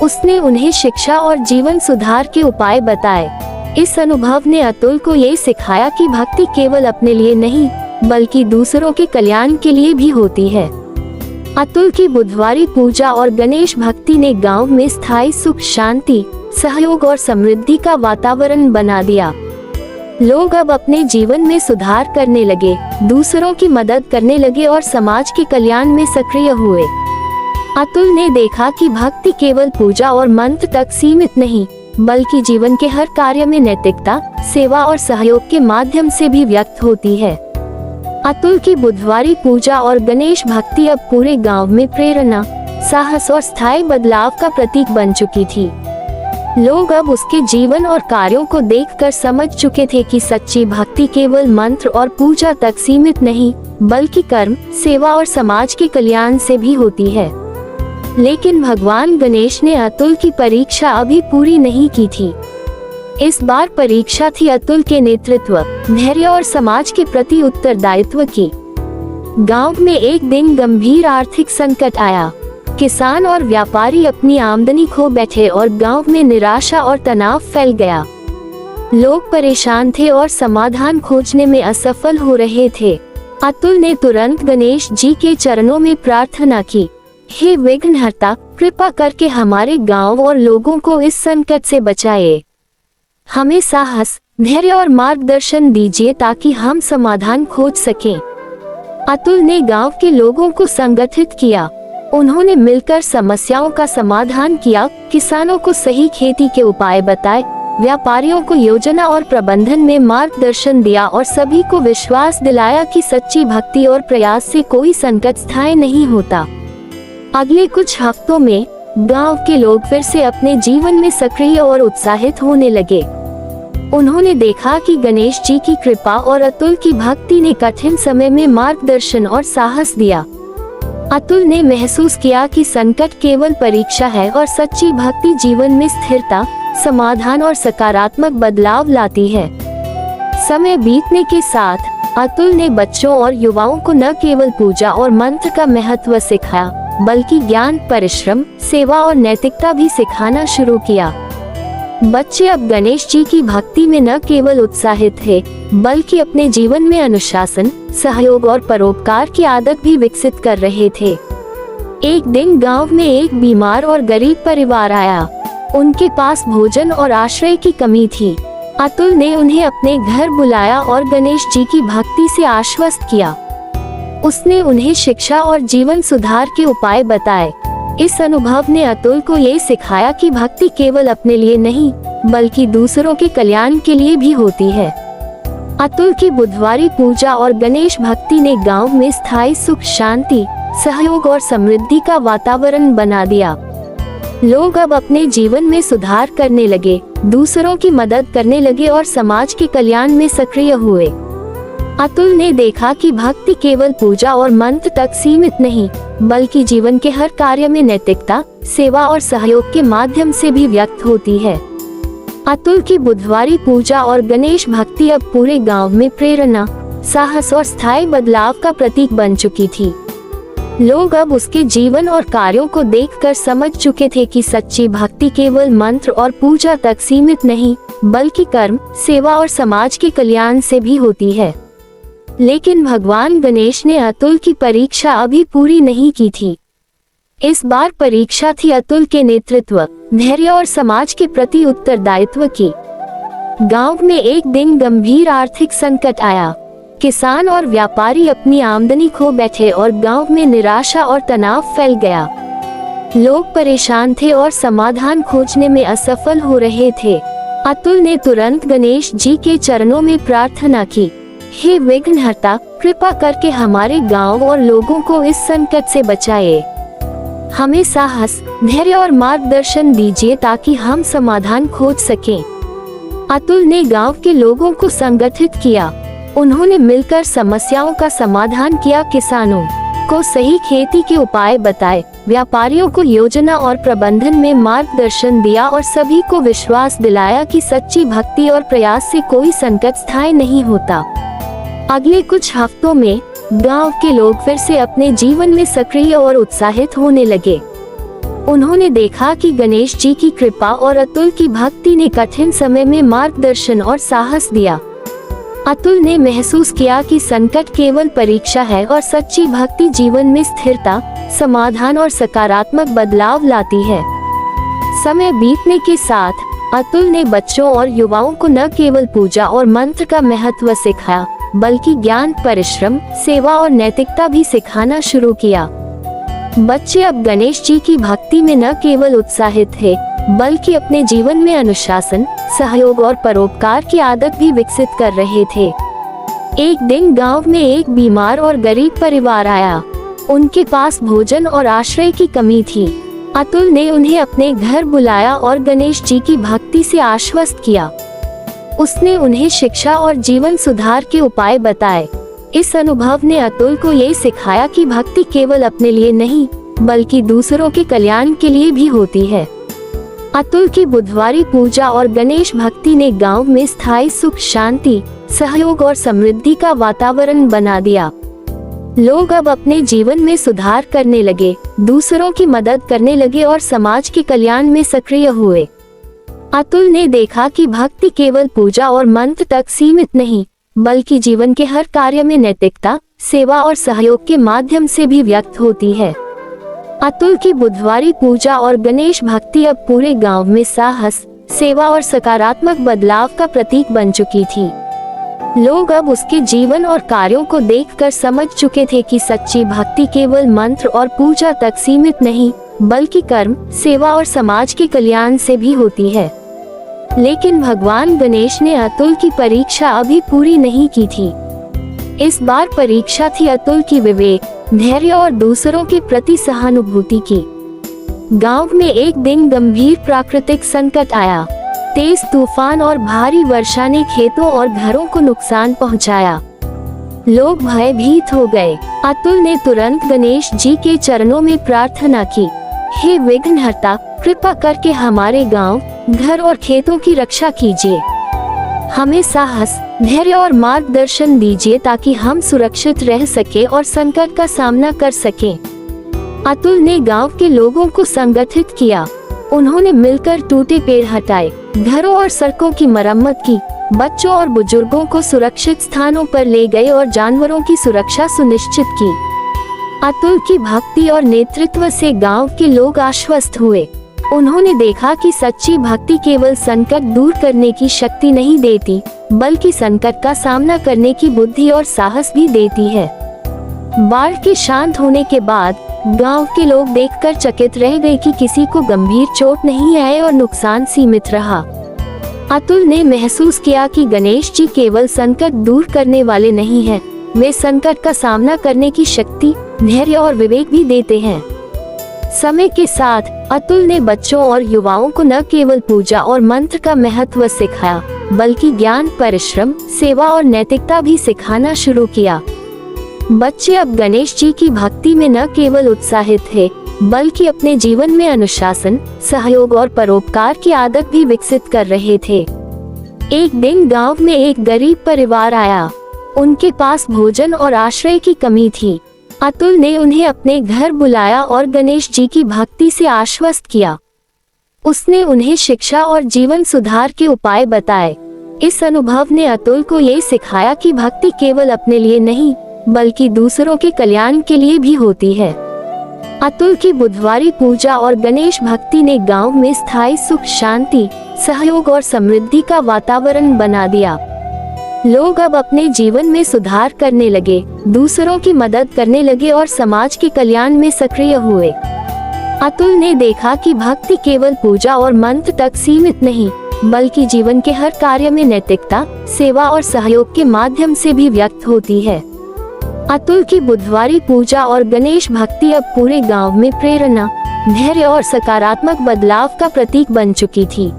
उसने उन्हें शिक्षा और जीवन सुधार के उपाय बताए। इस अनुभव ने अतुल को ये सिखाया कि भक्ति केवल अपने लिए नहीं, बल्कि दूसरों के कल्याण के लिए भी होती है। अतुल की बुधवारी पूजा और गणेश भक्ति ने गांव में स्थायी सुख, शांति, सहयोग और समृद्धि का वातावरण बना दिया। लोग अब अपने जीवन में सुधार करने लगे, दूसरों की मदद करने लगे और समाज के कल्याण में सक्रिय हुए। अतुल ने देखा कि भक्ति केवल पूजा और मंत्र तक सीमित नहीं, बल्कि जीवन के हर कार्य में नैतिकता, सेवा और सहयोग के माध्यम से भी व्यक्त होती है। अतुल की बुधवारी पूजा और गणेश भक्ति अब पूरे गांव में प्रेरणा, साहस और स्थायी बदलाव का प्रतीक बन चुकी थी। लोग अब उसके जीवन और कार्यों को देखकर समझ चुके थे कि सच्ची भक्ति केवल मंत्र और पूजा तक सीमित नहीं, बल्कि कर्म, सेवा और समाज के कल्याण से भी होती है। लेकिन भगवान गणेश ने अतुल की परीक्षा अभी पूरी नहीं की थी। इस बार परीक्षा थी अतुल के नेतृत्व, धैर्य और समाज के प्रति उत्तरदायित्व की। गांव में एक दिन गंभीर आर्थिक संकट आया। किसान और व्यापारी अपनी आमदनी खो बैठे और गांव में निराशा और तनाव फैल गया। लोग परेशान थे और समाधान खोजने में असफल हो रहे थे। अतुल ने तुरंत गणेश जी के चरणों में प्रार्थना की, हे विघ्नहर्ता, कृपा करके हमारे गांव और लोगों को इस संकट से बचाए। हमें साहस, धैर्य और मार्गदर्शन दीजिए ताकि हम समाधान खोज सकें। अतुल ने गांव के लोगों को संगठित किया। उन्होंने मिलकर समस्याओं का समाधान किया, किसानों को सही खेती के उपाय बताए, व्यापारियों को योजना और प्रबंधन में मार्गदर्शन दिया और सभी को विश्वास दिलाया कि सच्ची भक्ति और प्रयास से कोई संकट स्थायी नहीं होता। अगले कुछ हफ्तों में गांव के लोग फिर से अपने जीवन में सक्रिय और उत्साहित होने लगे। उन्होंने देखा कि गणेश जी की कृपा और अतुल की भक्ति ने कठिन समय में मार्गदर्शन और साहस दिया। अतुल ने महसूस किया कि संकट केवल परीक्षा है और सच्ची भक्ति जीवन में स्थिरता, समाधान और सकारात्मक बदलाव लाती है। समय बीतने के साथ अतुल ने बच्चों और युवाओं को न केवल पूजा और मंत्र का महत्व सिखाया, बल्कि ज्ञान, परिश्रम, सेवा और नैतिकता भी सिखाना शुरू किया। बच्चे अब गणेश जी की भक्ति में न केवल उत्साहित थे, बल्कि अपने जीवन में अनुशासन, सहयोग और परोपकार की आदत भी विकसित कर रहे थे। एक दिन गांव में एक बीमार और गरीब परिवार आया। उनके पास भोजन और आश्रय की कमी थी। अतुल ने उन्हें अपने घर बुलाया और गणेश जी की भक्ति से आश्वस्त किया। उसने उन्हें शिक्षा और जीवन सुधार के उपाय बताए। इस अनुभव ने अतुल को ये सिखाया कि भक्ति केवल अपने लिए नहीं, बल्कि दूसरों के कल्याण के लिए भी होती है। अतुल की बुधवारी पूजा और गणेश भक्ति ने गांव में स्थायी सुख, शांति, सहयोग और समृद्धि का वातावरण बना दिया। लोग अब अपने जीवन में सुधार करने लगे, दूसरों की मदद करने लगे और समाज के कल्याण में सक्रिय हुए। अतुल ने देखा कि भक्ति केवल पूजा और मंत्र तक सीमित नहीं, बल्कि जीवन के हर कार्य में नैतिकता, सेवा और सहयोग के माध्यम से भी व्यक्त होती है। अतुल की बुधवारी पूजा और गणेश भक्ति अब पूरे गांव में प्रेरणा, साहस और स्थायी बदलाव का प्रतीक बन चुकी थी। लोग अब उसके जीवन और कार्यों को देखकर समझ चुके थे कि सच्ची भक्ति केवल मंत्र और पूजा तक सीमित नहीं, बल्कि कर्म, सेवा और समाज के कल्याण से भी होती है। लेकिन भगवान गणेश ने अतुल की परीक्षा अभी पूरी नहीं की थी। इस बार परीक्षा थी अतुल के नेतृत्व, धैर्य और समाज के प्रति उत्तरदायित्व की। गांव में एक दिन गंभीर आर्थिक संकट आया। किसान और व्यापारी अपनी आमदनी खो बैठे और गांव में निराशा और तनाव फैल गया। लोग परेशान थे और समाधान खोजने में असफल हो रहे थे। अतुल ने तुरंत गणेश जी के चरणों में प्रार्थना की, हे विघ्नहर्ता, कृपा करके हमारे गांव और लोगों को इस संकट से बचाए। हमें साहस, धैर्य और मार्गदर्शन दीजिए ताकि हम समाधान खोज सकें। अतुल ने गांव के लोगों को संगठित किया। उन्होंने मिलकर समस्याओं का समाधान किया, किसानों को सही खेती के उपाय बताए, व्यापारियों को योजना और प्रबंधन में मार्गदर्शन दिया और सभी को विश्वास दिलाया कि सच्ची भक्ति और प्रयास से कोई संकट स्थायी नहीं होता। अगले कुछ हफ्तों में गांव के लोग फिर से अपने जीवन में सक्रिय और उत्साहित होने लगे। उन्होंने देखा कि गणेश जी की कृपा और अतुल की भक्ति ने कठिन समय में मार्गदर्शन और साहस दिया। अतुल ने महसूस किया कि संकट केवल परीक्षा है और सच्ची भक्ति जीवन में स्थिरता, समाधान और सकारात्मक बदलाव लाती है। समय बीतने के साथ अतुल ने बच्चों और युवाओं को न केवल पूजा और मंत्र का महत्व सिखाया, बल्कि ज्ञान, परिश्रम, सेवा और नैतिकता भी सिखाना शुरू किया। बच्चे अब गणेश जी की भक्ति में न केवल उत्साहित थे, बल्कि अपने जीवन में अनुशासन, सहयोग और परोपकार की आदत भी विकसित कर रहे थे। एक दिन गांव में एक बीमार और गरीब परिवार आया। उनके पास भोजन और आश्रय की कमी थी। अतुल ने उन्हें अपने घर बुलाया और गणेश जी की भक्ति से आश्वस्त किया। उसने उन्हें शिक्षा और जीवन सुधार के उपाय बताए। इस अनुभव ने अतुल को ये सिखाया कि भक्ति केवल अपने लिए नहीं, बल्कि दूसरों के कल्याण के लिए भी होती है। अतुल की बुधवारी पूजा और गणेश भक्ति ने गांव में स्थायी सुख, शांति, सहयोग और समृद्धि का वातावरण बना दिया। लोग अब अपने जीवन में सुधार करने लगे, दूसरों की मदद करने लगे और समाज के कल्याण में सक्रिय हुए। अतुल ने देखा कि भक्ति केवल पूजा और मंत्र तक सीमित नहीं, बल्कि जीवन के हर कार्य में नैतिकता, सेवा और सहयोग के माध्यम से भी व्यक्त होती है। अतुल की बुधवारी पूजा और गणेश भक्ति अब पूरे गांव में साहस, सेवा और सकारात्मक बदलाव का प्रतीक बन चुकी थी। लोग अब उसके जीवन और कार्यों को देखकर समझ चुके थे कि सच्ची भक्ति केवल मंत्र और पूजा तक सीमित नहीं, बल्कि कर्म, सेवा और समाज के कल्याण से भी होती है। लेकिन भगवान गणेश ने अतुल की परीक्षा अभी पूरी नहीं की थी। इस बार परीक्षा थी अतुल की विवेक, धैर्य और दूसरों के प्रति सहानुभूति की। गांव में एक दिन गंभीर प्राकृतिक संकट आया। तेज तूफान और भारी वर्षा ने खेतों और घरों को नुकसान पहुंचाया। लोग भयभीत हो गए। अतुल ने तुरंत गणेश जी के चरणों में प्रार्थना की, हे विघ्नहर्ता, कृपा करके हमारे गांव, घर और खेतों की रक्षा कीजिए। हमें साहस, धैर्य और मार्गदर्शन दीजिए ताकि हम सुरक्षित रह सके और संकट का सामना कर सकें। अतुल ने गांव के लोगों को संगठित किया। उन्होंने मिलकर टूटे पेड़ हटाए, घरों और सड़कों की मरम्मत की, बच्चों और बुजुर्गों को सुरक्षित स्थानों पर ले गए और जानवरों की सुरक्षा सुनिश्चित की। अतुल की भक्ति और नेतृत्व से गांव के लोग आश्वस्त हुए। उन्होंने देखा कि सच्ची भक्ति केवल संकट दूर करने की शक्ति नहीं देती, बल्कि संकट का सामना करने की बुद्धि और साहस भी देती है। बाढ़ के शांत होने के बाद गांव के लोग देखकर चकित रह गए कि किसी को गंभीर चोट नहीं आई और नुकसान सीमित रहा। अतुल ने महसूस किया कि गणेश जी केवल संकट दूर करने वाले नहीं हैं, वे संकट का सामना करने की शक्ति, धैर्य और विवेक भी देते हैं। समय के साथ अतुल ने बच्चों और युवाओं को न केवल पूजा और मंत्र का महत्व सिखाया, बल्कि ज्ञान, परिश्रम, सेवा और नैतिकता भी सिखाना शुरू किया। बच्चे अब गणेश जी की भक्ति में न केवल उत्साहित थे, बल्कि अपने जीवन में अनुशासन, सहयोग और परोपकार की आदत भी विकसित कर रहे थे। एक दिन गांव में एक गरीब परिवार आया। उनके पास भोजन और आश्रय की कमी थी। अतुल ने उन्हें अपने घर बुलाया और गणेश जी की भक्ति से आश्वस्त किया। उसने उन्हें शिक्षा और जीवन सुधार के उपाय बताए। इस अनुभव ने अतुल को ये सिखाया कि भक्ति केवल अपने लिए नहीं, बल्कि दूसरों के कल्याण के लिए भी होती है। अतुल की बुधवारी पूजा और गणेश भक्ति ने गांव में स्थायी सुख, शांति, सहयोग और समृद्धि का वातावरण बना दिया। लोग अब अपने जीवन में सुधार करने लगे, दूसरों की मदद करने लगे और समाज के कल्याण में सक्रिय हुए। अतुल ने देखा कि भक्ति केवल पूजा और मंत्र तक सीमित नहीं, बल्कि जीवन के हर कार्य में नैतिकता, सेवा और सहयोग के माध्यम से भी व्यक्त होती है। अतुल की बुधवारी पूजा और गणेश भक्ति अब पूरे गांव में प्रेरणा, धैर्य और सकारात्मक बदलाव का प्रतीक बन चुकी थी।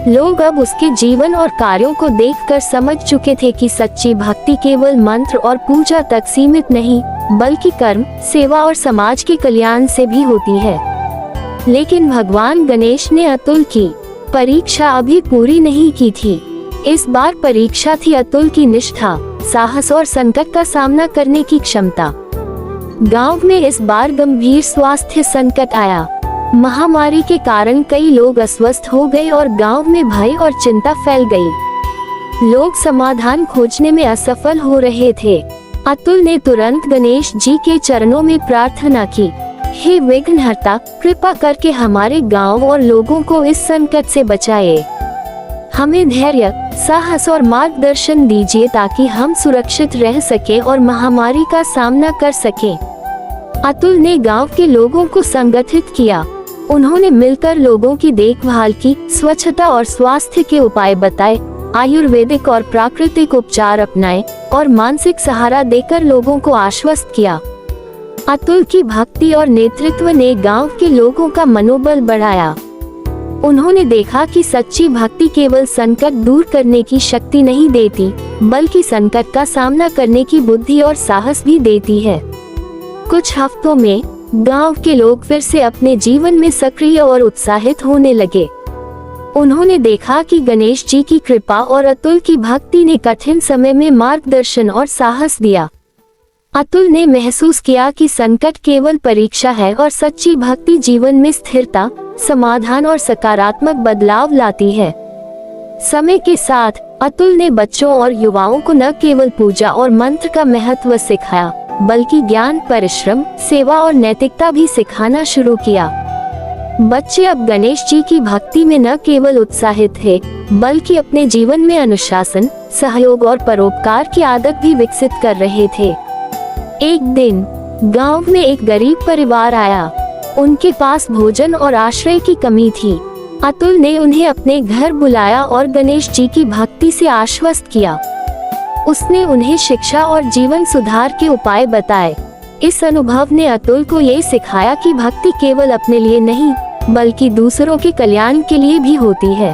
लोग अब उसके जीवन और कार्यों को देखकर समझ चुके थे कि सच्ची भक्ति केवल मंत्र और पूजा तक सीमित नहीं, बल्कि कर्म, सेवा और समाज के कल्याण से भी होती है। लेकिन भगवान गणेश ने अतुल की परीक्षा अभी पूरी नहीं की थी। इस बार परीक्षा थी अतुल की निष्ठा, साहस और संकट का सामना करने की क्षमता। गांव में इस बार गंभीर स्वास्थ्य संकट आया। महामारी के कारण कई लोग अस्वस्थ हो गए और गांव में भय और चिंता फैल गई। लोग समाधान खोजने में असफल हो रहे थे। अतुल ने तुरंत गणेश जी के चरणों में प्रार्थना की, हे विघ्नहर्ता, कृपा करके हमारे गांव और लोगों को इस संकट से बचाए। हमें धैर्य, साहस और मार्गदर्शन दीजिए ताकि हम सुरक्षित रह सकें और महामारी का सामना कर सकें। अतुल ने गांव के लोगों को संगठित किया। उन्होंने मिलकर लोगों की देखभाल की, स्वच्छता और स्वास्थ्य के उपाय बताए, आयुर्वेदिक और प्राकृतिक उपचार अपनाए और मानसिक सहारा देकर लोगों को आश्वस्त किया। अतुल की भक्ति और नेतृत्व ने गांव के लोगों का मनोबल बढ़ाया। उन्होंने देखा कि सच्ची भक्ति केवल संकट दूर करने की शक्ति नहीं देती, बल्कि संकट का सामना करने की बुद्धि और साहस भी देती है। कुछ हफ्तों में गांव के लोग फिर से अपने जीवन में सक्रिय और उत्साहित होने लगे। उन्होंने देखा कि गणेश जी की कृपा और अतुल की भक्ति ने कठिन समय में मार्गदर्शन और साहस दिया। अतुल ने महसूस किया कि संकट केवल परीक्षा है और सच्ची भक्ति जीवन में स्थिरता, समाधान और सकारात्मक बदलाव लाती है। समय के साथ अतुल ने बच्चों और युवाओं को न केवल पूजा और मंत्र का महत्व सिखाया, बल्कि ज्ञान, परिश्रम, सेवा और नैतिकता भी सिखाना शुरू किया। बच्चे अब गणेश जी की भक्ति में न केवल उत्साहित थे, बल्कि अपने जीवन में अनुशासन, सहयोग और परोपकार की आदत भी विकसित कर रहे थे। एक दिन गांव में एक गरीब परिवार आया। उनके पास भोजन और आश्रय की कमी थी। अतुल ने उन्हें अपने घर बुलाया और गणेश जी की भक्ति से आश्वस्त किया। उसने उन्हें शिक्षा और जीवन सुधार के उपाय बताए। इस अनुभव ने अतुल को ये सिखाया कि भक्ति केवल अपने लिए नहीं, बल्कि दूसरों के कल्याण के लिए भी होती है।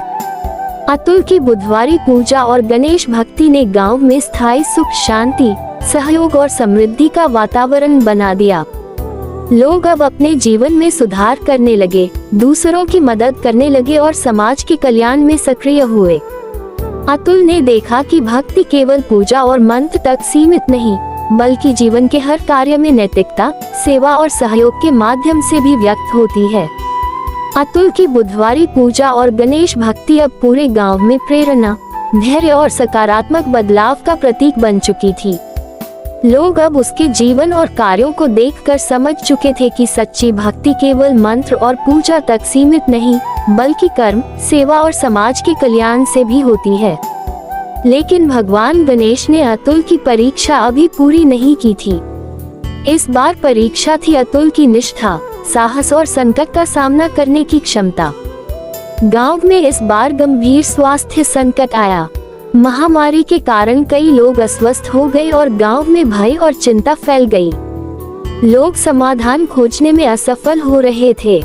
अतुल की बुधवारी पूजा और गणेश भक्ति ने गांव में स्थायी सुख, शांति, सहयोग और समृद्धि का वातावरण बना दिया। लोग अब अपने जीवन में सुधार करने लगे, दूसरों की मदद करने लगे और समाज के कल्याण में सक्रिय हुए। अतुल ने देखा कि भक्ति केवल पूजा और मंत्र तक सीमित नहीं, बल्कि जीवन के हर कार्य में नैतिकता, सेवा और सहयोग के माध्यम से भी व्यक्त होती है। अतुल की बुधवारी पूजा और गणेश भक्ति अब पूरे गांव में प्रेरणा, धैर्य और सकारात्मक बदलाव का प्रतीक बन चुकी थी। लोग अब उसके जीवन और कार्यों को देखकर समझ चुके थे कि सच्ची भक्ति केवल मंत्र और पूजा तक सीमित नहीं, बल्कि कर्म, सेवा और समाज के कल्याण से भी होती है। लेकिन भगवान गणेश ने अतुल की परीक्षा अभी पूरी नहीं की थी। इस बार परीक्षा थी अतुल की निष्ठा, साहस और संकट का सामना करने की क्षमता। गांव में इस बार गंभीर स्वास्थ्य संकट आया। महामारी के कारण कई लोग अस्वस्थ हो गए और गांव में भय और चिंता फैल गई। लोग समाधान खोजने में असफल हो रहे थे।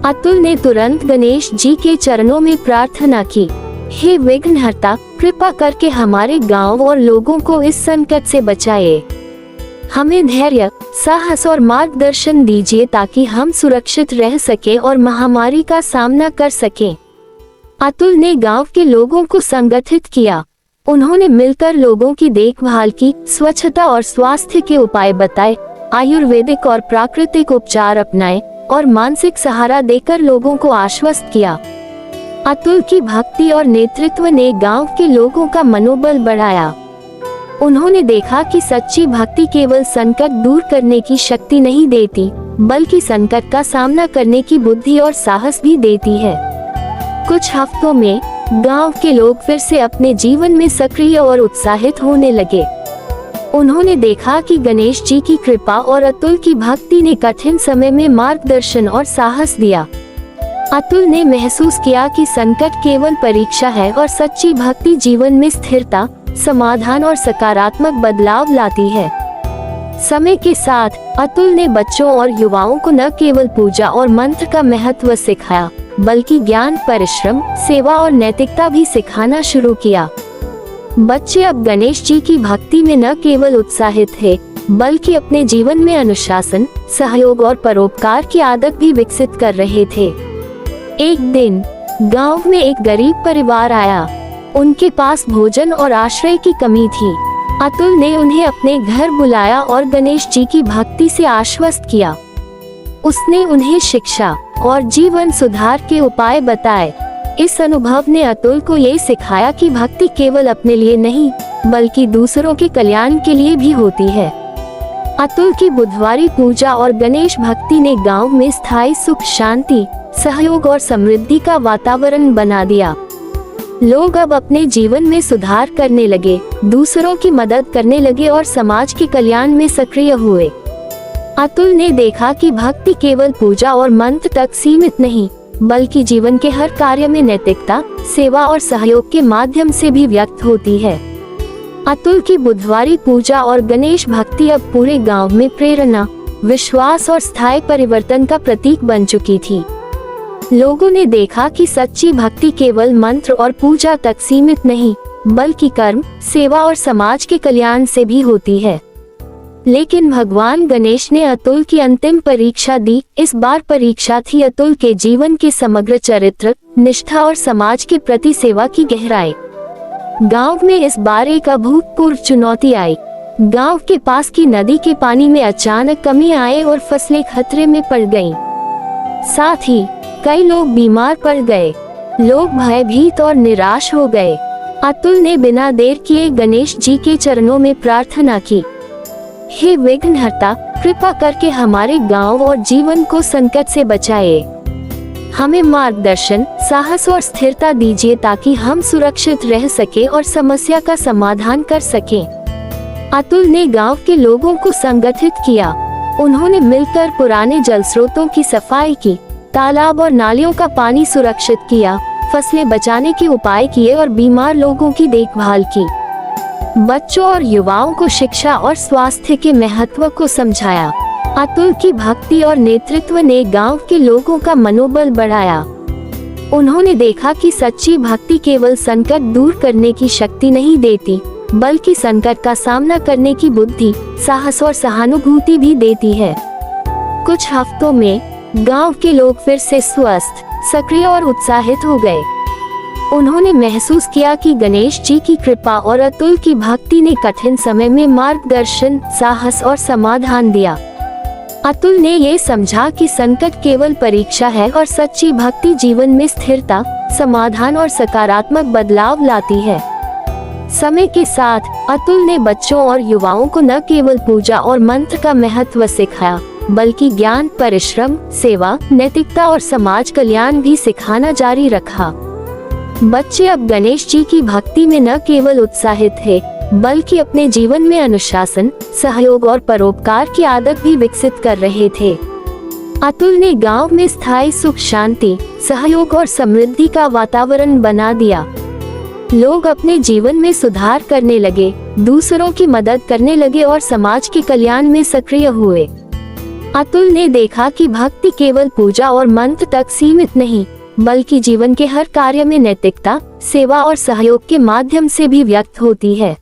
अतुल ने तुरंत गणेश जी के चरणों में प्रार्थना की, हे विघ्नहर्ता, कृपा करके हमारे गांव और लोगों को इस संकट से बचाए। हमें धैर्य, साहस और मार्गदर्शन दीजिए ताकि हम सुरक्षित रह सके और महामारी का सामना कर सकें। अतुल ने गांव के लोगों को संगठित किया। उन्होंने मिलकर लोगों की देखभाल की, स्वच्छता और स्वास्थ्य के उपाय बताए, आयुर्वेदिक और प्राकृतिक उपचार अपनाए और मानसिक सहारा देकर लोगों को आश्वस्त किया। अतुल की भक्ति और नेतृत्व ने गांव के लोगों का मनोबल बढ़ाया। उन्होंने देखा कि सच्ची भक्ति केवल संकट दूर करने की शक्ति नहीं देती, बल्कि संकट का सामना करने की बुद्धि और साहस भी देती है। कुछ हफ्तों में गांव के लोग फिर से अपने जीवन में सक्रिय और उत्साहित होने लगे। उन्होंने देखा कि गणेश जी की कृपा और अतुल की भक्ति ने कठिन समय में मार्गदर्शन और साहस दिया। अतुल ने महसूस किया कि संकट केवल परीक्षा है और सच्ची भक्ति जीवन में स्थिरता, समाधान और सकारात्मक बदलाव लाती है। समय के साथ अतुल ने बच्चों और युवाओं को न केवल पूजा और मंत्र का महत्व सिखाया, बल्कि ज्ञान, परिश्रम, सेवा और नैतिकता भी सिखाना शुरू किया। बच्चे अब गणेश जी की भक्ति में न केवल उत्साहित थे, बल्कि अपने जीवन में अनुशासन, सहयोग और परोपकार की आदत भी विकसित कर रहे थे। एक दिन गांव में एक गरीब परिवार आया। उनके पास भोजन और आश्रय की कमी थी। अतुल ने उन्हें अपने घर बुलाया और गणेश जी की भक्ति से आश्वस्त किया। उसने उन्हें शिक्षा और जीवन सुधार के उपाय बताए। इस अनुभव ने अतुल को ये सिखाया कि भक्ति केवल अपने लिए नहीं, बल्कि दूसरों के कल्याण के लिए भी होती है। अतुल की बुधवारी पूजा और गणेश भक्ति ने गांव में स्थायी सुख, शांति, सहयोग और समृद्धि का वातावरण बना दिया। लोग अब अपने जीवन में सुधार करने लगे, दूसरों की मदद करने लगे और समाज के कल्याण में सक्रिय हुए। अतुल ने देखा कि भक्ति केवल पूजा और मंत्र तक सीमित नहीं, बल्कि जीवन के हर कार्य में नैतिकता, सेवा और सहयोग के माध्यम से भी व्यक्त होती है। अतुल की बुधवारी पूजा और गणेश भक्ति अब पूरे गांव में प्रेरणा, विश्वास और स्थायी परिवर्तन का प्रतीक बन चुकी थी। लोगों ने देखा कि सच्ची भक्ति केवल मंत्र और पूजा तक सीमित नहीं, बल्कि कर्म, सेवा और समाज के कल्याण से भी होती है। लेकिन भगवान गणेश ने अतुल की अंतिम परीक्षा दी। इस बार परीक्षा थी अतुल के जीवन के समग्र चरित्र, निष्ठा और समाज के प्रति सेवा की गहराई। गांव में इस बार एक अभूतपूर्व चुनौती आई। गांव के पास की नदी के पानी में अचानक कमी आए और फसलें खतरे में पड़ गईं। साथ ही कई लोग बीमार पड़ गए। लोग भयभीत और निराश हो गए। अतुल ने बिना देर किए गणेश जी के चरणों में प्रार्थना की, हे विघ्नहर्ता, कृपा करके हमारे गांव और जीवन को संकट से बचाए। हमें मार्गदर्शन, साहस और स्थिरता दीजिए ताकि हम सुरक्षित रह सके और समस्या का समाधान कर सकें। अतुल ने गांव के लोगों को संगठित किया। उन्होंने मिलकर पुराने जल स्रोतों की सफाई की, तालाब और नालियों का पानी सुरक्षित किया, फसलें बचाने के उपाय किए और बीमार लोगों की देखभाल की। बच्चों और युवाओं को शिक्षा और स्वास्थ्य के महत्व को समझाया। अतुल की भक्ति और नेतृत्व ने गांव के लोगों का मनोबल बढ़ाया। उन्होंने देखा कि सच्ची भक्ति केवल संकट दूर करने की शक्ति नहीं देती, बल्कि संकट का सामना करने की बुद्धि, साहस और सहानुभूति भी देती है। कुछ हफ्तों में गांव के लोग फिर से स्वस्थ, सक्रिय और उत्साहित हो गए। उन्होंने महसूस किया कि गणेश जी की कृपा और अतुल की भक्ति ने कठिन समय में मार्गदर्शन, साहस और समाधान दिया। अतुल ने ये समझा कि संकट केवल परीक्षा है और सच्ची भक्ति जीवन में स्थिरता, समाधान और सकारात्मक बदलाव लाती है। समय के साथ अतुल ने बच्चों और युवाओं को न केवल पूजा और मंत्र का महत्व सिखाया, बल्कि ज्ञान, परिश्रम, सेवा, नैतिकता और समाज कल्याण भी सिखाना जारी रखा। बच्चे अब गणेश जी की भक्ति में न केवल उत्साहित थे, बल्कि अपने जीवन में अनुशासन, सहयोग और परोपकार की आदत भी विकसित कर रहे थे। अतुल ने गांव में स्थायी सुख, शांति, सहयोग और समृद्धि का वातावरण बना दिया। लोग अपने जीवन में सुधार करने लगे, दूसरों की मदद करने लगे और समाज के कल्याण में सक्रिय हुए। अतुल ने देखा कि भक्ति केवल पूजा और मंत्र तक सीमित नहीं, बल्कि जीवन के हर कार्य में नैतिकता, सेवा और सहयोग के माध्यम से भी व्यक्त होती है।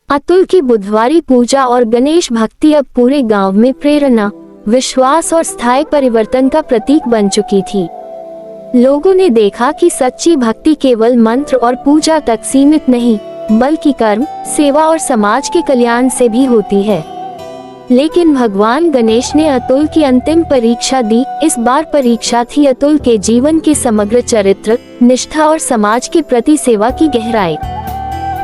अतुल की बुधवारी पूजा और गणेश भक्ति अब पूरे गांव में प्रेरणा, विश्वास और स्थायी परिवर्तन का प्रतीक बन चुकी थी। लोगों ने देखा कि सच्ची भक्ति केवल मंत्र और पूजा तक सीमित नहीं, बल्कि कर्म, सेवा और समाज के कल्याण से भी होती है। लेकिन भगवान गणेश ने अतुल की अंतिम परीक्षा दी। इस बार परीक्षा थी अतुल के जीवन के समग्र चरित्र, निष्ठा और समाज के प्रति सेवा की गहराई।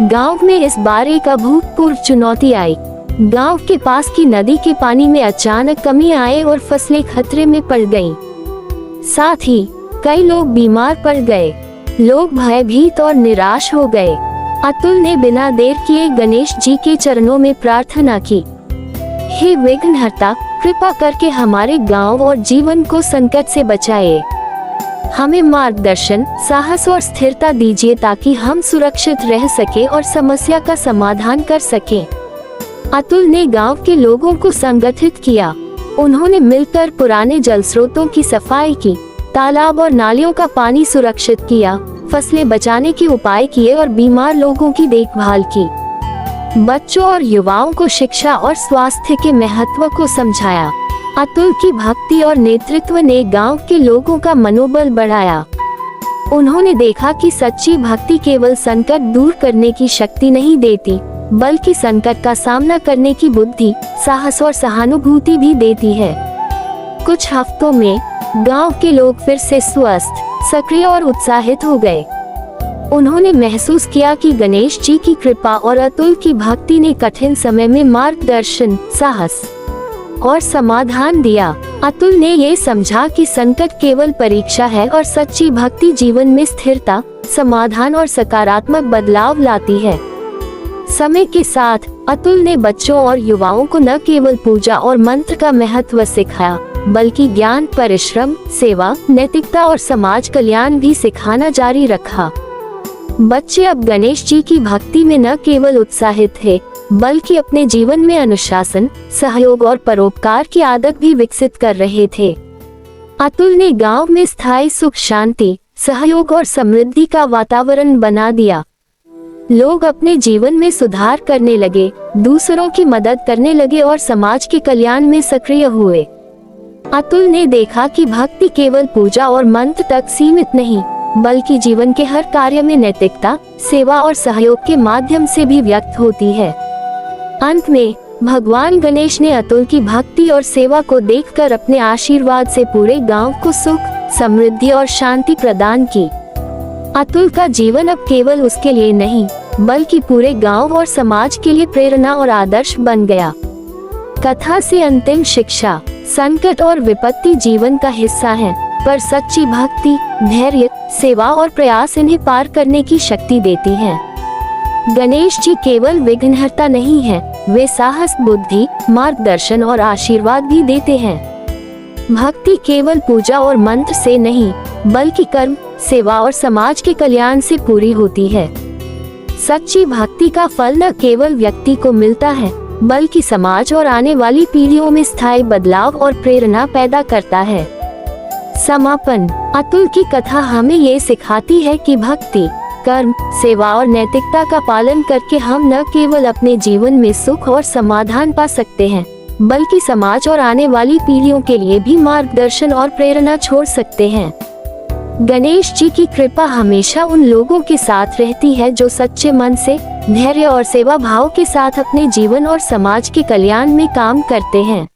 गांव में इस बार एक अभूतपूर्व चुनौती आई। गांव के पास की नदी के पानी में अचानक कमी आए और फसलें खतरे में पड़ गईं। साथ ही कई लोग बीमार पड़ गए। लोग भयभीत और निराश हो गए। अतुल ने बिना देर किए गणेश जी के चरणों में प्रार्थना की, हे विघ्नहर्ता, कृपा करके हमारे गांव और जीवन को संकट से बचाए। हमें मार्गदर्शन, साहस और स्थिरता दीजिए ताकि हम सुरक्षित रह सके और समस्या का समाधान कर सकें। अतुल ने गांव के लोगों को संगठित किया। उन्होंने मिलकर पुराने जल स्रोतों की सफाई की, तालाब और नालियों का पानी सुरक्षित किया, फसलें बचाने के उपाय किए और बीमार लोगों की देखभाल की। बच्चों और युवाओं को शिक्षा और स्वास्थ्य के महत्व को समझाया। अतुल की भक्ति और नेतृत्व ने गांव के लोगों का मनोबल बढ़ाया। उन्होंने देखा कि सच्ची भक्ति केवल संकट दूर करने की शक्ति नहीं देती, बल्कि संकट का सामना करने की बुद्धि, साहस और सहानुभूति भी देती है। कुछ हफ्तों में गांव के लोग फिर से स्वस्थ, सक्रिय और उत्साहित हो गए। उन्होंने महसूस किया कि गणेश जी की कृपा और अतुल की भक्ति ने कठिन समय में मार्गदर्शन, साहस और समाधान दिया। अतुल ने ये समझा कि संकट केवल परीक्षा है और सच्ची भक्ति जीवन में स्थिरता, समाधान और सकारात्मक बदलाव लाती है। समय के साथ अतुल ने बच्चों और युवाओं को न केवल पूजा और मंत्र का महत्व सिखाया, बल्कि ज्ञान, परिश्रम, सेवा, नैतिकता और समाज कल्याण भी सिखाना जारी रखा। बच्चे अब गणेश जी की भक्ति में न केवल उत्साहित थे, बल्कि अपने जीवन में अनुशासन, सहयोग और परोपकार की आदत भी विकसित कर रहे थे। अतुल ने गांव में स्थायी सुख, शांति, सहयोग और समृद्धि का वातावरण बना दिया। लोग अपने जीवन में सुधार करने लगे, दूसरों की मदद करने लगे और समाज के कल्याण में सक्रिय हुए। अतुल ने देखा कि भक्ति केवल पूजा और मंत्र तक सीमित नहीं, बल्कि जीवन के हर कार्य में नैतिकता, सेवा और सहयोग के माध्यम से भी व्यक्त होती है। अंत में भगवान गणेश ने अतुल की भक्ति और सेवा को देखकर अपने आशीर्वाद से पूरे गांव को सुख, समृद्धि और शांति प्रदान की। अतुल का जीवन अब केवल उसके लिए नहीं, बल्कि पूरे गांव और समाज के लिए प्रेरणा और आदर्श बन गया। कथा से अंतिम शिक्षा: संकट और विपत्ति जीवन का हिस्सा है, पर सच्ची भक्ति, धैर्य, सेवा और प्रयास इन्हें पार करने की शक्ति देती हैं। गणेश जी केवल विघ्नहर्ता नहीं है, वे साहस, बुद्धि, मार्गदर्शन और आशीर्वाद भी देते हैं। भक्ति केवल पूजा और मंत्र से नहीं, बल्कि कर्म, सेवा और समाज के कल्याण से पूरी होती है। सच्ची भक्ति का फल न केवल व्यक्ति को मिलता है, बल्कि समाज और आने वाली पीढ़ियों में स्थायी बदलाव और प्रेरणा पैदा करता है। समापन: अतुल की कथा हमें ये सिखाती है कि भक्ति, कर्म, सेवा और नैतिकता का पालन करके हम न केवल अपने जीवन में सुख और समाधान पा सकते हैं, बल्कि समाज और आने वाली पीढ़ियों के लिए भी मार्गदर्शन और प्रेरणा छोड़ सकते हैं। गणेश जी की कृपा हमेशा उन लोगों के साथ रहती है जो सच्चे मन से, धैर्य और सेवा भाव के साथ अपने जीवन और समाज के कल्याण में काम करते हैं।